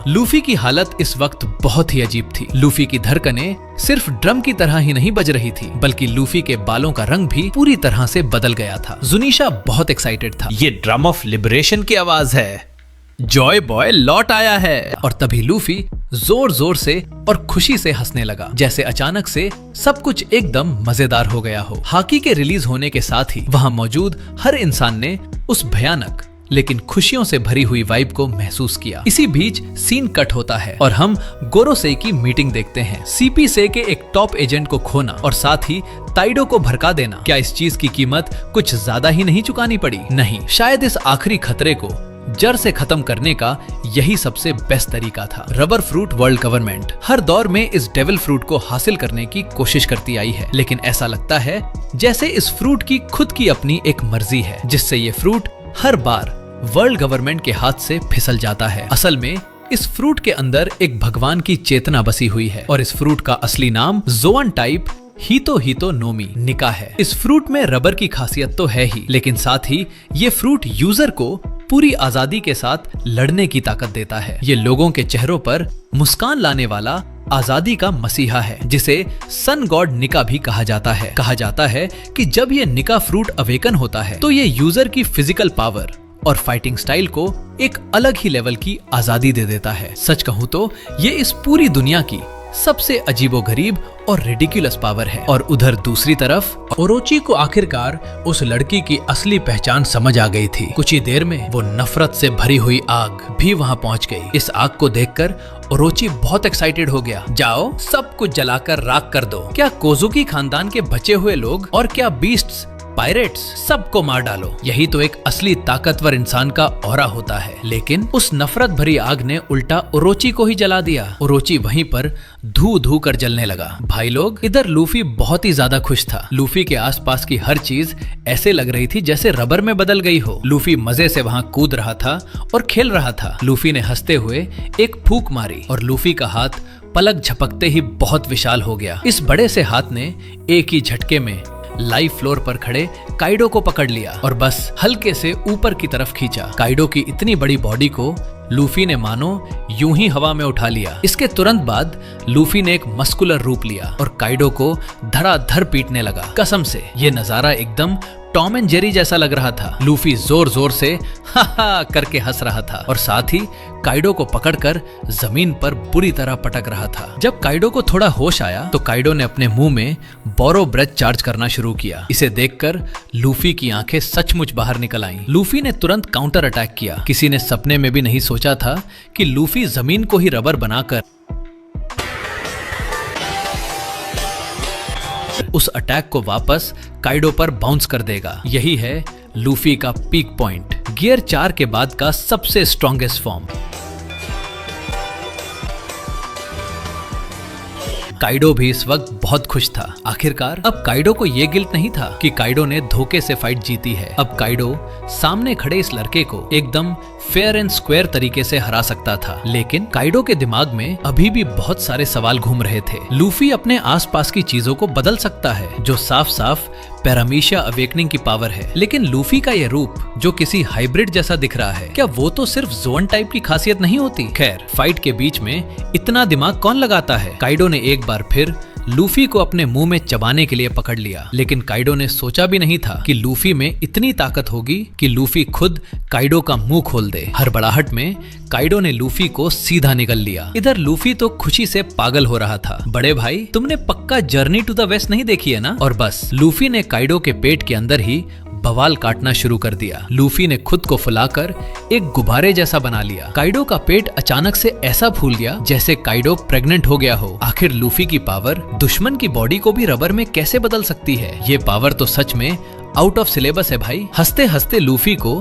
लूफी की हालत इस वक्त बहुत ही अजीब थी। लूफी की धड़कनें सिर्फ ड्रम की तरह ही नहीं बज रही थी, बल्कि लूफी के बालों का रंग भी पूरी तरह से बदल गया था। जुनिशा बहुत एक्साइटेड था। ये ड्रम ऑफ लिबरेशन की आवाज है, जॉय बॉय लौट आया है। और तभी लूफी जोर जोर से और खुशी से हंसने लगा, जैसे अचानक से सब कुछ एकदम मजेदार हो गया हो। हाकी के रिलीज होने के साथ ही वहां मौजूद हर इंसान ने उस भयानक लेकिन खुशियों से भरी हुई वाइब को महसूस किया। इसी बीच सीन कट होता है और हम गोरोसेई की मीटिंग देखते हैं। CP के एक टॉप एजेंट को खोना और साथ ही ताइडो को भड़का देना, क्या इस चीज की कीमत कुछ ज्यादा ही नहीं चुकानी पड़ी? नहीं, शायद इस आखिरी खतरे को जड़ से खत्म करने का यही सबसे बेस्ट तरीका था। रबर फ्रूट वर्ल्ड गवर्नमेंट हर दौर में इस डेविल फ्रूट को हासिल करने की कोशिश करती आई है, लेकिन ऐसा लगता है जैसे इस फ्रूट की खुद की अपनी एक मर्जी है, जिससे ये फ्रूट हर बार वर्ल्ड गवर्नमेंट के हाथ से फिसल जाता है। असल में इस फ्रूट के अंदर एक भगवान की चेतना बसी हुई है और इस फ्रूट का असली नाम जोअन टाइप हितो नोमी निका है। इस फ्रूट में रबर की खासियत तो है ही, लेकिन साथ ही ये फ्रूट यूजर को पूरी आजादी के साथ लड़ने की ताकत देता है। ये लोगों के चेहरों पर मुस्कान लाने वाला आजादी का मसीहा है, जिसे सन गॉड निका भी कहा जाता है। कहा जाता है कि जब ये निका फ्रूट अवेकन होता है तो ये यूजर की फिजिकल पावर और फाइटिंग स्टाइल को एक अलग ही लेवल की आजादी दे देता है। सच कहूँ तो ये इस पूरी दुनिया की सबसे अजीबोगरीब और रिडिकुलस पावर है। और उधर दूसरी तरफ ओरोची को आखिरकार उस लड़की की असली पहचान समझ आ गई थी। कुछ ही देर में वो नफरत से भरी हुई आग भी वहां पहुंच गई। इस आग को देखकर ओरोची बहुत एक्साइटेड हो गया। जाओ सब कुछ जलाकर राख कर दो। क्या कोजुकी खानदान के बचे हुए लोग और क्या बीस्ट्स, पायरेट्स, सबको मार डालो। यही तो एक असली ताकतवर इंसान का ऑरा होता है। लेकिन उस नफरत भरी आग ने उल्टा ओरोची को ही जला दिया। ओरोची वहीं पर धू धू कर जलने लगा। भाई लोग, इधर लूफी बहुत ही ज्यादा खुश था। लूफी के आसपास की हर चीज ऐसे लग रही थी जैसे रबर में बदल गई हो। लूफी मजे से वहाँ कूद रहा था और खेल रहा था। लूफी ने हंसते हुए एक फूंक मारी और लूफी का हाथ पलक झपकते ही बहुत विशाल हो गया। इस बड़े से हाथ ने एक ही झटके में लाइव फ्लोर पर खड़े काइडो को पकड़ लिया और बस हल्के से ऊपर की तरफ खींचा। काइडो की इतनी बड़ी बॉडी को लूफी ने मानो यूं ही हवा में उठा लिया। इसके तुरंत बाद लूफी ने एक मस्कुलर रूप लिया और काइडो को धड़ाधड़ पीटने लगा। कसम से ये नजारा एकदम टॉम एंड जेरी जैसा लग रहा था। लूफी जोर जोर से हा हा करके हंस रहा था और साथ ही काइडो को पकड़कर जमीन पर बुरी तरह पटक रहा था। जब काइडो को थोड़ा होश आया तो काइडो ने अपने मुंह में बोरो ब्रेथ चार्ज करना शुरू किया। इसे देखकर लूफी की आंखें सचमुच बाहर निकल आईं। लूफी ने तुरंत काउंटर अटैक किया। किसी ने सपने में भी नहीं सोचा था कि लूफी जमीन को ही रबर बनाकर उस अटैक को वापस काइडो पर बाउंस कर देगा। यही है लूफी का पीक पॉइंट, गियर 4 के बाद का सबसे स्ट्रॉन्गेस्ट फॉर्म। काइडो भी इस वक्त बहुत खुश था। आखिरकार अब काइडो को यह गिल्ट नहीं था कि काइडो ने धोखे से फाइट जीती है। अब काइडो सामने खड़े इस लड़के को एकदम फेयर एंड स्क्वायर तरीके से हरा सकता था। लेकिन काइडो के दिमाग में अभी भी बहुत सारे सवाल घूम रहे थे। लूफी अपने आसपास की चीजों को बदल सकता है, जो साफ साफ पैरामीशिया अवेकनिंग की पावर है। लेकिन लूफी का यह रूप जो किसी हाइब्रिड जैसा दिख रहा है, क्या वो तो सिर्फ जोन टाइप की खासियत नहीं होती? खैर, फाइट के बीच में इतना दिमाग कौन लगाता है? काइडो ने एक बार फिर लूफी को अपने मुंह में चबाने के लिए पकड़ लिया, लेकिन काइडो ने सोचा भी नहीं था कि लूफी में इतनी ताकत होगी कि लूफी खुद काइडो का मुंह खोल दे। हड़बड़ाहट में काइडो ने लूफी को सीधा निगल लिया। इधर लूफी तो खुशी से पागल हो रहा था। बड़े भाई, तुमने पक्का जर्नी टू द वेस्ट नहीं देखी है ना? और बस लूफी ने काइडो के पेट के अंदर ही बवाल काटना शुरू कर दिया। लूफी ने खुद को फुलाकर एक गुब्बारे जैसा बना लिया। काइडो का पेट अचानक से ऐसा फूल गया जैसे काइडो प्रेग्नेंट हो गया हो। आखिर लूफी की पावर दुश्मन की बॉडी को भी रबर में कैसे बदल सकती है? ये पावर तो सच में आउट ऑफ सिलेबस है भाई। हंसते हंसते लूफी को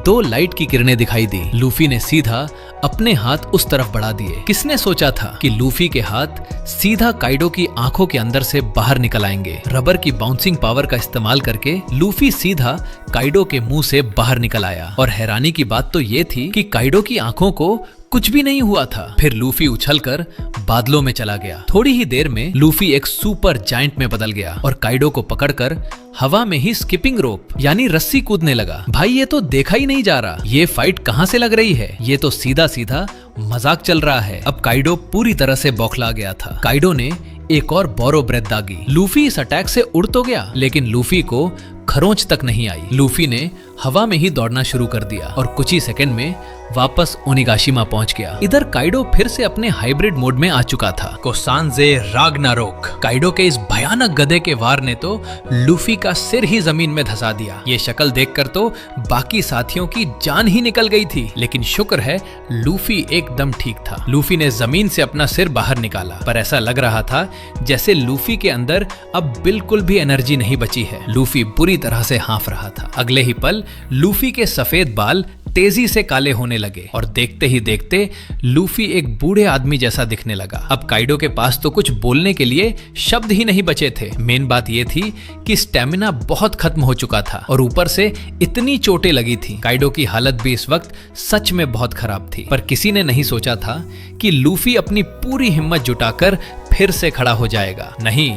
2 लाइट की किरणें दिखाई दी। लूफी ने सीधा अपने हाथ उस तरफ बढ़ा दिए। किसने सोचा था कि लूफी के हाथ सीधा काइडो की आंखों के अंदर से बाहर निकल आएंगे। रबर की बाउंसिंग पावर का इस्तेमाल करके लूफी सीधा काइडो के मुंह से बाहर निकल आया। और हैरानी की बात तो ये थी कि काइडो की आंखों को कुछ भी नहीं हुआ था। फिर लूफी उछलकर बादलों में चला गया। थोड़ी ही देर में लूफी एक सुपर जायंट में बदल गया और काइडो को पकड़कर हवा में ही स्किपिंग रोप यानी रस्सी कूदने लगा। भाई, ये तो देखा ही नहीं जा रहा। ये फाइट कहाँ से लग रही है? ये तो सीधा सीधा मजाक चल रहा है। अब काइडो पूरी तरह से बौखला गया था। काइडो ने एक और बोरो ब्रेथ दागी। लूफी इस अटैक से उड़ तो गया, लेकिन लूफी को खरोंच तक नहीं आई। लूफी ने हवा में ही दौड़ना शुरू कर दिया और कुछ ही सेकंड में वापस ओनिगाशिमा पहुंच गया। इधर काइडो फिर से अपने हाइब्रिड मोड में आ चुका था। कोसांजे राग्नारोक। काइडो के इस भयानक गधे के वार ने तो लूफी का सिर ही जमीन में धंसा दिया। ये शक्ल देखकर तो बाकी साथियों की जान ही निकल गई थी, लेकिन शुक्र है लूफी एकदम ठीक था। लूफी ने जमीन से अपना सिर बाहर निकाला, पर ऐसा लग रहा था जैसे लूफी के अंदर अब बिल्कुल भी एनर्जी नहीं बची है। लूफी बुरी तरह से हाँफ रहा था। अगले ही पल लूफी के सफेद बाल तेजी से काले होने लगे और देखते ही देखते लूफी एक बूढ़े आदमी जैसा दिखने लगा। अब काइडो के पास तो कुछ बोलने के लिए शब्द ही नहीं बचे थे। मेन बात यह थी कि स्टेमिना बहुत खत्म हो चुका था और ऊपर से इतनी चोटें लगी थी। काइडो की हालत भी इस वक्त सच में बहुत खराब थी। पर किसी ने नहीं सोचा था कि लूफी अपनी पूरी हिम्मत जुटाकर फिर से खड़ा हो जाएगा। नहीं,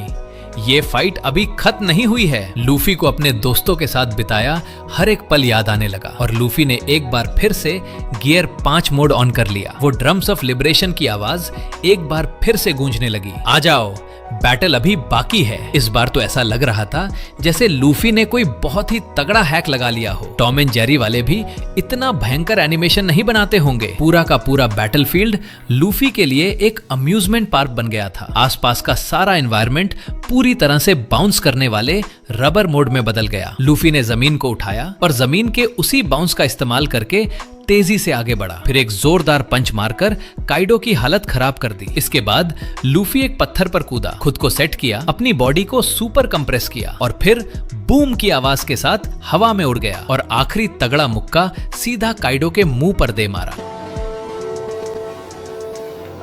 ये फाइट अभी खत्म नहीं हुई है। लूफी को अपने दोस्तों के साथ बिताया हर एक पल याद आने लगा और लूफी ने एक बार फिर से गियर 5 मोड ऑन कर लिया। वो ड्रम्स ऑफ लिबरेशन की आवाज एक बार फिर से गूंजने लगी। आ जाओ, बैटल अभी बाकी है। इस बार तो ऐसा लग रहा था जैसे लूफी ने कोई बहुत ही तगड़ा हैक लगा लिया हो। टॉम एंड जेरी वाले भी इतना भयंकर एनिमेशन नहीं बनाते होंगे। पूरा का पूरा बैटलफील्ड लूफी के लिए एक अम्यूजमेंट पार्क बन गया था। आसपास का सारा एनवायरनमेंट पूरी तरह से बाउंस करने वाले रबर मोड में बदल गया। लूफी ने जमीन को उठाया और जमीन के उसी बाउंस का इस्तेमाल करके तेजी से आगे बढ़ा। फिर एक जोरदार पंच मारकर काइडो की हालत खराब कर दी। इसके बाद लूफी एक पत्थर पर कूदा, खुद को सेट किया, अपनी बॉडी को सुपर कंप्रेस किया और फिर बूम की आवाज के साथ हवा में उड़ गया और आखिरी तगड़ा मुक्का सीधा काइडो के मुंह पर दे मारा।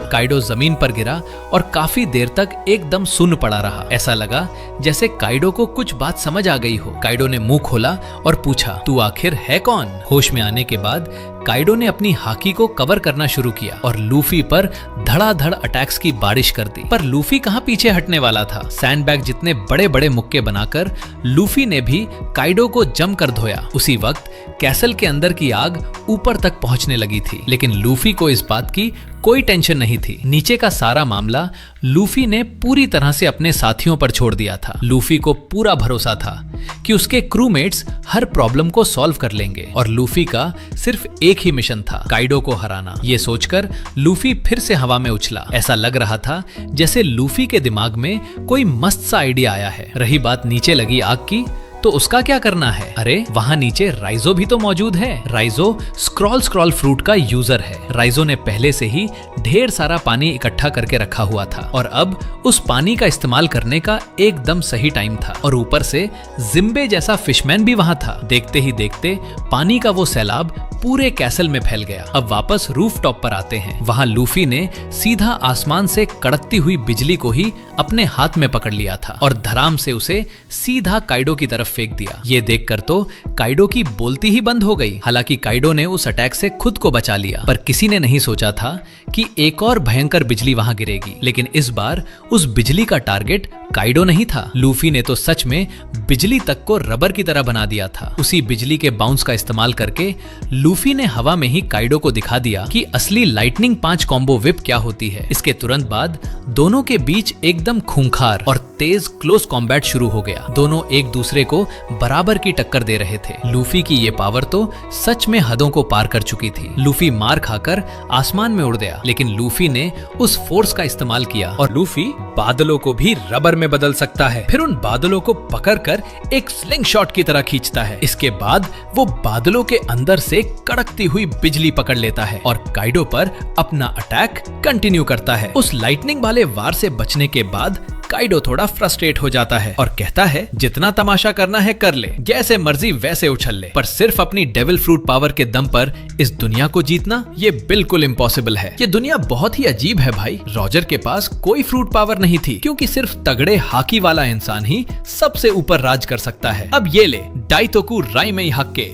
काइडो जमीन पर गिरा और काफी देर तक एकदम सुन्न पड़ा रहा। ऐसा लगा जैसे काइडो को कुछ बात समझ आ गई हो। काइडो ने मुंह खोला और पूछा, तू आखिर है कौन? होश में आने के बाद काइडो ने अपनी हाकी को कवर करना शुरू किया और लूफी पर धड़ाधड़ अटैक्स की बारिश कर दी। पर लूफी कहाँ पीछे हटने वाला था। सैंडबैग जितने बड़े बड़े मुक्के बनाकर लूफी ने भी काइडो को जमकर धोया। उसी वक्त कैसल के अंदर की आग ऊपर तक पहुंचने लगी थी, लेकिन लूफी को इस बात की कोई टेंशन नहीं थी। नीचे का सारा मामला लूफी ने पूरी तरह से अपने साथियों पर छोड़ दिया था। लूफी को पूरा भरोसा था कि उसके क्रूमेट्स हर प्रॉब्लम को सॉल्व कर लेंगे और लूफी का सिर्फ एक ही मिशन था, काइडो को हराना। ये सोचकर लूफी फिर से हवा में उछला। ऐसा लग रहा था जैसे लूफी के दिमाग में कोई मस्त सा आइडिया आया है। रही बात नीचे लगी आग की, तो उसका क्या करना है? अरे वहां नीचे राइजो भी तो मौजूद है। राइजो स्क्रॉल फ्रूट का यूजर है। राइजो ने पहले से ही ढेर सारा पानी इकट्ठा करके रखा हुआ था और अब उस पानी का इस्तेमाल करने का एकदम सही टाइम था। और ऊपर से जिम्बे जैसा फिशमैन भी वहां था। देखते ही देखते पानी का वो सैलाब पूरे कैसल में फैल गया। अब वापस रूफ टॉप पर आते हैं। वहां लूफी ने सीधा आसमान से कड़कती हुई बिजली को ही अपने हाथ में पकड़ लिया था और धराम से उसे सीधा काइडो की तरफ फेंक दिया। ये देखकर तो काइडो की बोलती ही बंद हो गई। हालांकि काइडो ने उस अटैक से खुद को बचा लिया, पर किसी ने नहीं सोचा था कि एक और भयंकर बिजली वहां गिरेगी। लेकिन इस बार उस बिजली का टारगेट काइडो नहीं था। लूफी ने तो सच में बिजली तक को रबर की तरह बना दिया था। उसी बिजली के बाउंस का इस्तेमाल करके लूफी ने हवा में ही काइडो को दिखा दिया कि असली लाइटनिंग 5 कॉम्बो विप क्या होती है। इसके तुरंत बाद दोनों के बीच एकदम खूंखार और तेज क्लोज कॉम्बैट शुरू हो गया। दोनों एक दूसरे को बराबर की टक्कर दे रहे थे। लूफी की ये पावर तो सच में हदों को पार कर चुकी थी। लूफी मार खाकर आसमान में उड़ गया, लेकिन लूफी ने उस फोर्स का इस्तेमाल किया और लूफी बादलों को भी रबर में बदल सकता है। फिर उन बादलों को पकड़कर एक स्लिंग शॉट की तरह खींचता है। इसके बाद वो बादलों के अंदर से कड़कती हुई बिजली पकड़ लेता है और काइडो पर अपना अटैक कंटिन्यू करता है। उस लाइटनिंग वाले वार से बचने के बाद काइडो थोड़ा फ्रस्ट्रेट हो जाता है और कहता है, जितना तमाशा करना है कर ले, जैसे मर्जी वैसे उछल ले, पर सिर्फ अपनी डेविल फ्रूट पावर के दम पर इस दुनिया को जीतना ये बिल्कुल इम्पॉसिबल है। ये दुनिया बहुत ही अजीब है भाई। रॉजर के पास कोई फ्रूट पावर नहीं थी, क्योंकि सिर्फ तगड़े हाकी वाला इंसान ही सबसे ऊपर राज कर सकता है। अब ये ले डाइतोकु राइमेई हक्के।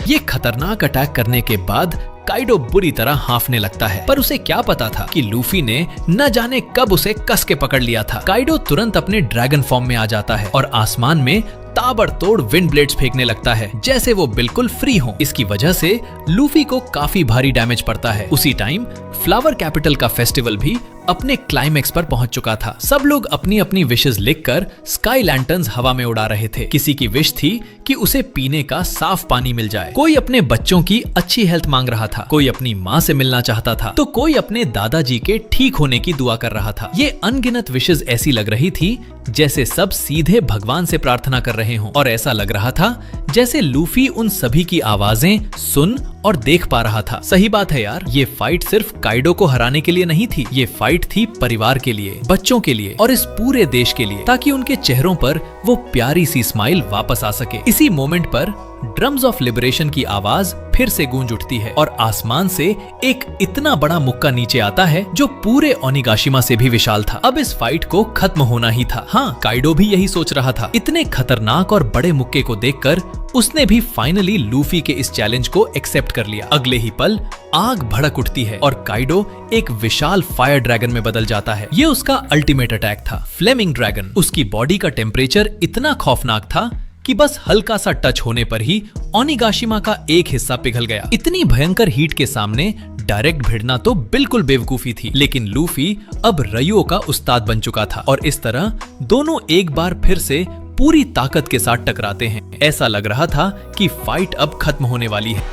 ये खतरनाक अटैक करने के बाद काइडो बुरी तरह हांफने लगता है, पर उसे क्या पता था कि लूफी ने न जाने कब उसे कस के पकड़ लिया था। काइडो तुरंत अपने ड्रैगन फॉर्म में आ जाता है और आसमान में ताबड़तोड़ विंड ब्लेड्स फेंकने लगता है, जैसे वो बिल्कुल फ्री हो। इसकी वजह से लूफी को काफी भारी डैमेज पड़ता है। उसी टाइम फ्लावर कैपिटल का फेस्टिवल भी अपने क्लाइमेक्स पर पहुंच चुका था। सब लोग अपनी अपनी विशेस लिखकर स्काई लैंटर्न्स हवा में उड़ा रहे थे। किसी की विश थी कि उसे पीने का साफ पानी मिल जाए, कोई अपने बच्चों की अच्छी हेल्थ मांग रहा था, कोई अपनी माँ से मिलना चाहता था, तो कोई अपने दादाजी के ठीक होने की दुआ कर रहा था। ये अनगिनत विशेस ऐसी लग रही थी जैसे सब सीधे भगवान से प्रार्थना कर रहे हों, और ऐसा लग रहा था जैसे लूफी उन सभी की आवाजें सुन और देख पा रहा था। सही बात है यार, ये फाइट सिर्फ काइडो को हराने के लिए नहीं थी, ये फाइट थी परिवार के लिए, बच्चों के लिए और इस पूरे देश के लिए, ताकि उनके चेहरों पर वो प्यारी सी स्माइल वापस आ सके। इसी मोमेंट पर ड्रम्स ऑफ लिबरेशन की आवाज फिर से गूंज उठती है और आसमान से एक इतना बड़ा मुक्का नीचे आता है जो पूरे ओनिगाशिमा से भी विशाल था। अब इस फाइट को खत्म होना ही था। हाँ, काइडो भी यही सोच रहा था। इतने खतरनाक और बड़े मुक्के को देखकर उसने भी फाइनली लूफी के इस चैलेंज को एक्सेप्ट कर लिया। अगले ही पल आग भड़क उठती है और काइडो एक विशाल फायर ड्रैगन में बदल जाता है। ये उसका अल्टीमेट अटैक था, फ्लेमिंग ड्रैगन। उसकी बॉडी का टेम्परेचर इतना खौफनाक था कि बस हल्का सा टच होने पर ही ओनिगाशिमा का एक हिस्सा पिघल गया। इतनी भयंकर हीट के सामने डायरेक्ट भिड़ना तो बिल्कुल बेवकूफी थी, लेकिन लूफी अब रयुओ का उस्ताद बन चुका था और इस तरह दोनों एक बार फिर से पूरी ताकत के साथ टकराते हैं। ऐसा लग रहा था कि फाइट अब खत्म होने वाली है,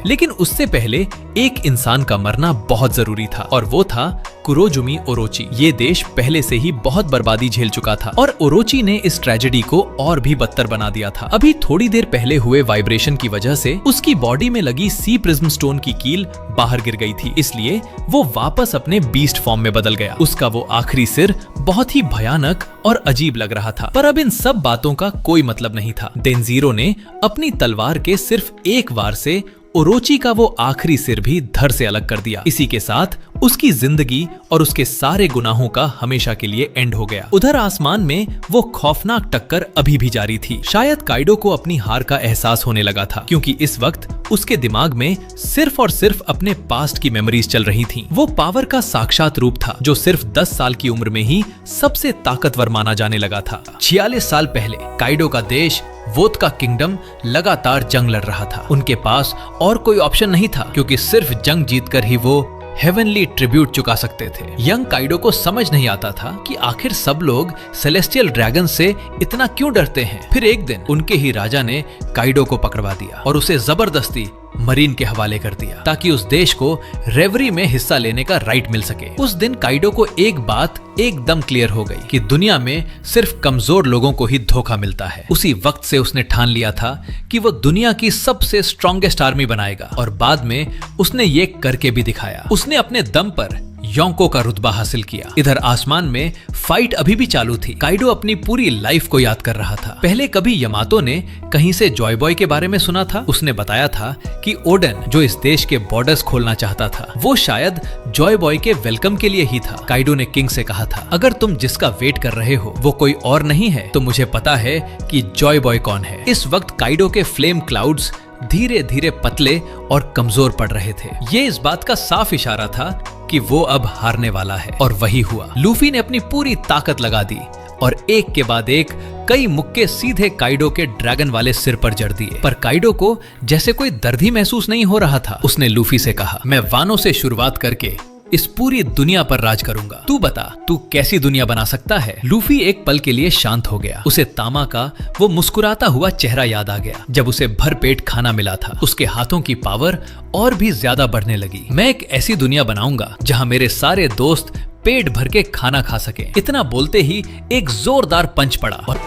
लेकिन उससे पहले एक इंसान का मरना बहुत जरूरी था और वो था कुरोजुमी ओरोची। ये देश पहले से ही बहुत बर्बादी झेल चुका था और ओरोची ने इस ट्रेजेडी को और भी बदतर बना दिया था। अभी थोड़ी देर पहले हुए वाइब्रेशन की वजह से उसकी बॉडी में लगी सी प्रिज्म स्टोन की कील बाहर गिर गई थी, इसलिए वो वापस अपने बीस्ट फॉर्म में बदल गया। उसका वो आखिरी सिर बहुत ही भयानक और अजीब लग रहा था, पर अब इन सब बातों का कोई मतलब नहीं था। डेंजीरो ने अपनी तलवार के सिर्फ एक वार से ओरोची का वो आखिरी सिर भी धड़ से अलग कर दिया। इसी के साथ उसकी जिंदगी और उसके सारे गुनाहों का हमेशा के लिए एंड हो गया। उधर आसमान में वो खौफनाक टक्कर अभी भी जारी थी। शायद काइडो को अपनी हार का एहसास होने लगा था, क्योंकि इस वक्त उसके दिमाग में सिर्फ और सिर्फ अपने पास्ट की मेमोरीज चल रही थीं। वो पावर का साक्षात रूप था जो सिर्फ 10 साल की उम्र में ही सबसे ताकतवर माना जाने लगा था। 46 साल पहले काइडो का देश वोत का किंगडम लगातार जंग लड़ रहा था। उनके पास और कोई ऑप्शन नहीं था, क्योंकि सिर्फ जंग जीतकर ही वो हेवनली ट्रिब्यूट चुका सकते थे। यंग काइडो को समझ नहीं आता था कि आखिर सब लोग सेलेस्टियल ड्रैगन से इतना क्यों डरते हैं। फिर एक दिन उनके ही राजा ने काइडो को पकड़वा दिया और उसे जबरदस्ती मरीन के हवाले कर दिया, ताकि उस देश को रेवरी में हिस्सा लेने का राइट मिल सके। उस दिन काइडो को एक बात एकदम क्लियर हो गई कि दुनिया में सिर्फ कमजोर लोगों को ही धोखा मिलता है। उसी वक्त से उसने ठान लिया था कि वो दुनिया की सबसे स्ट्रॉन्गेस्ट आर्मी बनाएगा, और बाद में उसने ये करके भी दिखाया। उसने अपने दम पर योंको का रुतबा हासिल किया। इधर आसमान में फाइट अभी भी चालू थी। काइडो अपनी पूरी लाइफ को याद कर रहा था। पहले कभी यमातो ने कहीं से जॉय बॉय के बारे में सुना था। उसने बताया था कि ओडेन जो इस देश के बॉर्डर्स खोलना चाहता था, वो शायद जॉय बॉय के वेलकम के लिए ही था। काइडो ने किंग से कहा था, अगर तुम जिसका वेट कर रहे हो वो कोई और नहीं है तो मुझे पता है कि जॉय बॉय कौन है। इस वक्त काइडो के फ्लेम क्लाउड्स धीरे धीरे पतले और कमजोर पड़ रहे थे। ये इस बात का साफ इशारा था कि वो अब हारने वाला है, और वही हुआ। लूफी ने अपनी पूरी ताकत लगा दी और एक के बाद एक कई मुक्के सीधे काइडो के ड्रैगन वाले सिर पर जड़ दिए। पर काइडो को जैसे कोई दर्द ही महसूस नहीं हो रहा था। उसने लूफी से कहा, मैं वानो से शुरुआत करके इस पूरी दुनिया पर राज करूंगा। तू बता, तू कैसी दुनिया बना सकता है? लूफी एक पल के लिए शांत हो गया। उसे तामा का वो मुस्कुराता हुआ चेहरा याद आ गया जब उसे भरपेट खाना मिला था। उसके हाथों की पावर और भी ज्यादा बढ़ने लगी। मैं एक ऐसी दुनिया बनाऊंगा जहां मेरे सारे दोस्त पेट भर के खाना खा सके। इतना बोलते ही एक जोरदार पंच पड़ा और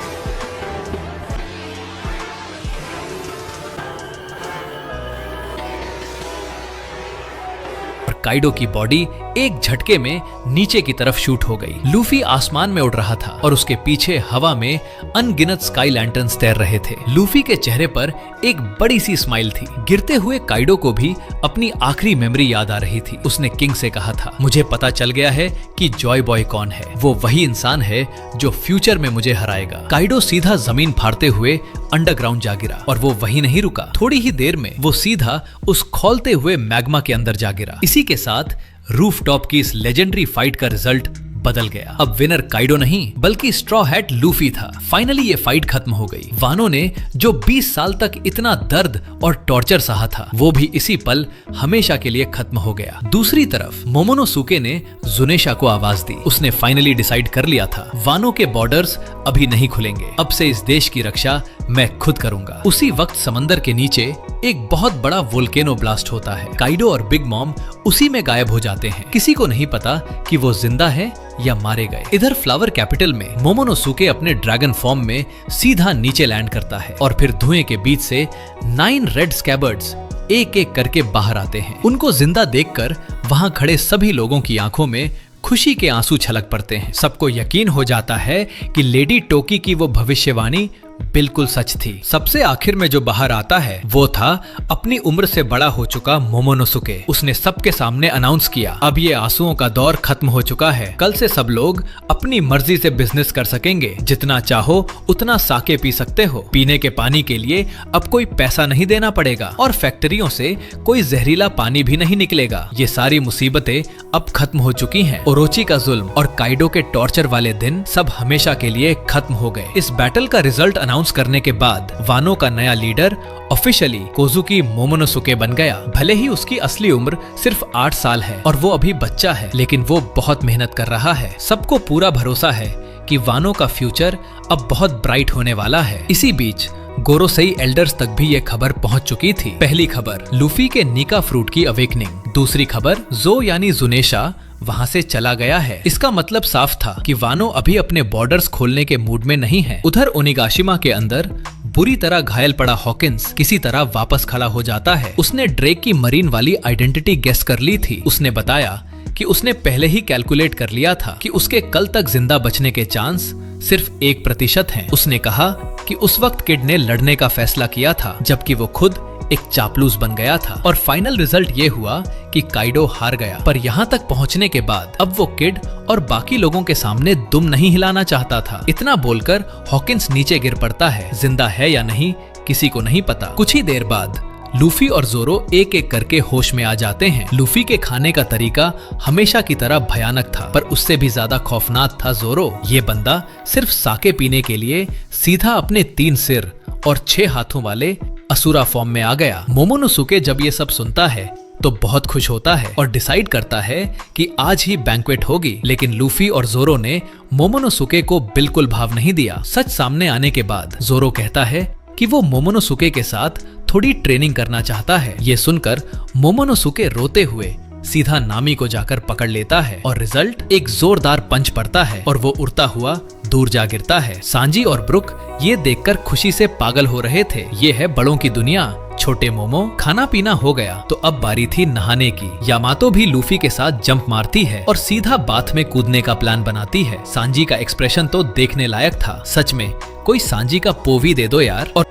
काइडो की बॉडी एक झटके में नीचे की तरफ शूट हो गई। लूफी आसमान में उड़ रहा था और उसके पीछे हवा में अनगिनत स्काई लैंटर्न्स तैर रहे थे। लूफी के चेहरे पर एक बड़ी सी स्माइल थी। गिरते हुए काइडो को भी अपनी आखिरी मेमोरी याद आ रही थी। उसने किंग से कहा था, मुझे पता चल गया है कि जॉय बॉय कौन है। वो वही इंसान है जो फ्यूचर में मुझे हराएगा। काइडो सीधा जमीन फाड़ते हुए अंडरग्राउंड जा गिरा और वो वही नहीं रुका। थोड़ी ही देर में वो सीधा उस खौलते हुए मैग्मा के अंदर जा गिरा। इसी के साथ रूफटॉप की इस लेजेंडरी फाइट का रिजल्ट बदल गया। अब विनर काइडो नहीं बल्कि स्ट्रॉ हैट लूफी था। फाइनली ये फाइट खत्म हो गई। वानो ने जो 20 साल तक इतना दर्द और टॉर्चर सहा था, वो भी इसी पल हमेशा के लिए खत्म हो गया। दूसरी तरफ मोमोनोसुके ने जुनेशा को आवाज दी। उसने फाइनली डिसाइड कर लिया था, वानो के बॉर्डर्स अभी नहीं खुलेंगे। अब से इस देश की रक्षा मैं खुद करूंगा। उसी वक्त समंदर के नीचे एक बहुत बड़ा वोल्केनो ब्लास्ट होता है। काइडो और बिग मॉम उसी में गायब हो जाते हैं। किसी को नहीं पता कि वो जिंदा है या मारे गए। इधर फ्लावर कैपिटल में मोमोनोसुके अपने ड्रैगन फॉर्म में सीधा नीचे लैंड करता है और फिर धुएं के बीच से 9 रेड स्कैबर्ड्स एक एक करके बाहर आते हैं। उनको जिंदा देखकर वहां खड़े सभी लोगों की आंखों में खुशी के आंसू छलक पड़ते हैं। सबको यकीन हो जाता है कि लेडी टोकी की वो भविष्यवाणी बिल्कुल सच थी। सबसे आखिर में जो बाहर आता है वो था अपनी उम्र से बड़ा हो चुका मोमोनोसुके। उसने सबके सामने अनाउंस किया, अब ये आंसुओं का दौर खत्म हो चुका है। कल से सब लोग अपनी मर्जी से बिजनेस कर सकेंगे। जितना चाहो उतना साके पी सकते हो। पीने के पानी के लिए अब कोई पैसा नहीं देना पड़ेगा और फैक्ट्रियों से कोई जहरीला पानी भी नहीं निकलेगा। ये सारी मुसीबतें अब खत्म हो चुकी हैं। ओरोची का जुल्म और काइडो के टॉर्चर वाले दिन सब हमेशा के लिए खत्म हो गए। इस बैटल का रिजल्ट अनाउंस करने के बाद वानो का नया लीडर ऑफिशियली कोजुकी मोमोनोसुके बन गया। भले ही उसकी असली उम्र सिर्फ 8 साल है और वो अभी बच्चा है, लेकिन वो बहुत मेहनत कर रहा है। सबको पूरा भरोसा है कि वानो का फ्यूचर अब बहुत ब्राइट होने वाला है। इसी बीच गोरोसेई एल्डर्स तक भी ये खबर पहुंच चुकी थी। पहली खबर, लूफी के निका फ्रूट की अवेकनिंग। दूसरी खबर, जो यानी जुनेशा वहां से चला गया है। इसका मतलब साफ था कि वानो अभी अपने बॉर्डर्स खोलने के मूड में नहीं है। उधर ओनिगाशिमा के अंदर बुरी तरह घायल पड़ा हॉकिंस किसी तरह वापस खड़ा हो जाता है। उसने ड्रेक की मरीन वाली आइडेंटिटी गेस कर ली थी। उसने बताया कि उसने पहले ही कैलकुलेट कर लिया था कि उसके कल तक जिंदा बचने के चांस सिर्फ 1% हैं। उसने कहा कि उस वक्त किड ने लड़ने का फैसला किया था, जबकि वो खुद एक चापलूस बन गया था। और फाइनल रिजल्ट ये हुआ कि काइडो हार गया। पर यहाँ तक पहुँचने के बाद अब वो किड और बाकी लोगों के सामने दुम नहीं हिलाना चाहता था। इतना बोलकर हॉकिंस नीचे गिर पड़ता है। जिंदा है या नहीं किसी को नहीं पता। कुछ ही देर बाद लूफी और जोरो एक एक करके होश में आ जाते हैं। लूफी के खाने का तरीका हमेशा की तरह भयानक था, पर उससे भी ज्यादा खौफनाक था जोरो। ये बंदा सिर्फ साके पीने के लिए सीधा अपने 3 सिर और 6 हाथों वाले असुरा फॉर्म में आ गया। मोमोनोसुके जब ये सब सुनता है तो बहुत खुश होता है और डिसाइड करता है कि आज ही बैंक्वेट होगी। लेकिन लूफी और जोरो ने मोमोनोसुके को बिल्कुल भाव नहीं दिया। सच सामने आने के बाद जोरो कहता है कि वो मोमोनोसुके के साथ थोड़ी ट्रेनिंग करना चाहता है। ये सुनकर मोमोनोसुके रोते हुए सीधा नामी को जाकर पकड़ लेता है और रिजल्ट एक जोरदार पंच पड़ता है और वो उड़ता हुआ दूर जा गिरता है। सांजी और ब्रुक ये देखकर खुशी से पागल हो रहे थे। ये है बड़ों की दुनिया। छोटे मोमो, खाना पीना हो गया तो अब बारी थी नहाने की। यामातो भी लूफी के साथ जंप मारती है और सीधा बाथ में कूदने का प्लान बनाती है। सांजी का एक्सप्रेशन तो देखने लायक था। सच में कोई सांजी का पोवी दे दो यार। और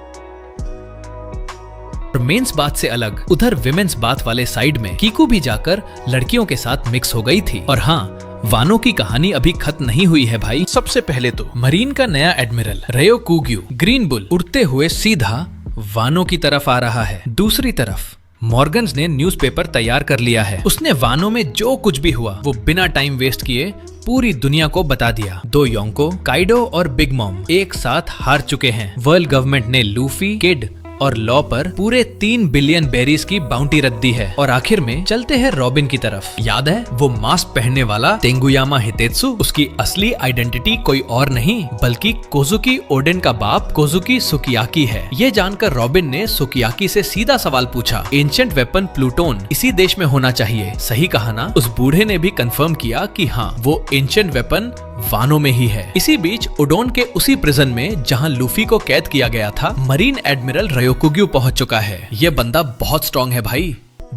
मेंस बाथ से अलग उधर विमेंस बाथ वाले साइड में कीकू भी जाकर लड़कियों के साथ मिक्स हो गई थी। और हाँ, वानो की कहानी अभी खत्म नहीं हुई है भाई। सबसे पहले तो मरीन का नया एडमिरल रयोकुग्यू ग्रीन बुल उड़ते हुए सीधा वानो की तरफ आ रहा है। दूसरी तरफ मॉर्गन्स ने न्यूज़पेपर तैयार कर लिया है। उसने वानो में जो कुछ भी हुआ वो बिना टाइम वेस्ट किए पूरी दुनिया को बता दिया। 2 योंको, काइडो और बिग मॉम एक साथ हार चुके हैं। वर्ल्ड गवर्नमेंट ने लूफी, किड और लॉ पर पूरे 3 बिलियन बेरीज की बाउंटी रख दी है। और आखिर में चलते हैं रॉबिन की तरफ। याद है वो मास्क पहनने वाला तेंगुयामा हितेत्सु? उसकी असली आइडेंटिटी कोई और नहीं बल्कि कोजुकी ओडेन का बाप कोजुकी सुकियाकी है। ये जानकर रॉबिन ने सुकियाकी से सीधा सवाल पूछा, एंशिएंट वेपन प्लूटोन इसी देश में होना चाहिए, सही कहा ना? उस बूढ़े ने भी कंफर्म किया कि हाँ, वो एंशिएंट वेपन वानो में ही है। इसी बीच ओडोन के उसी प्रिजन में जहां लूफी को कैद किया गया था, मरीन एडमिरल रयोकुग्यू पहुंच चुका है। ये बंदा बहुत स्ट्रॉन्ग है भाई,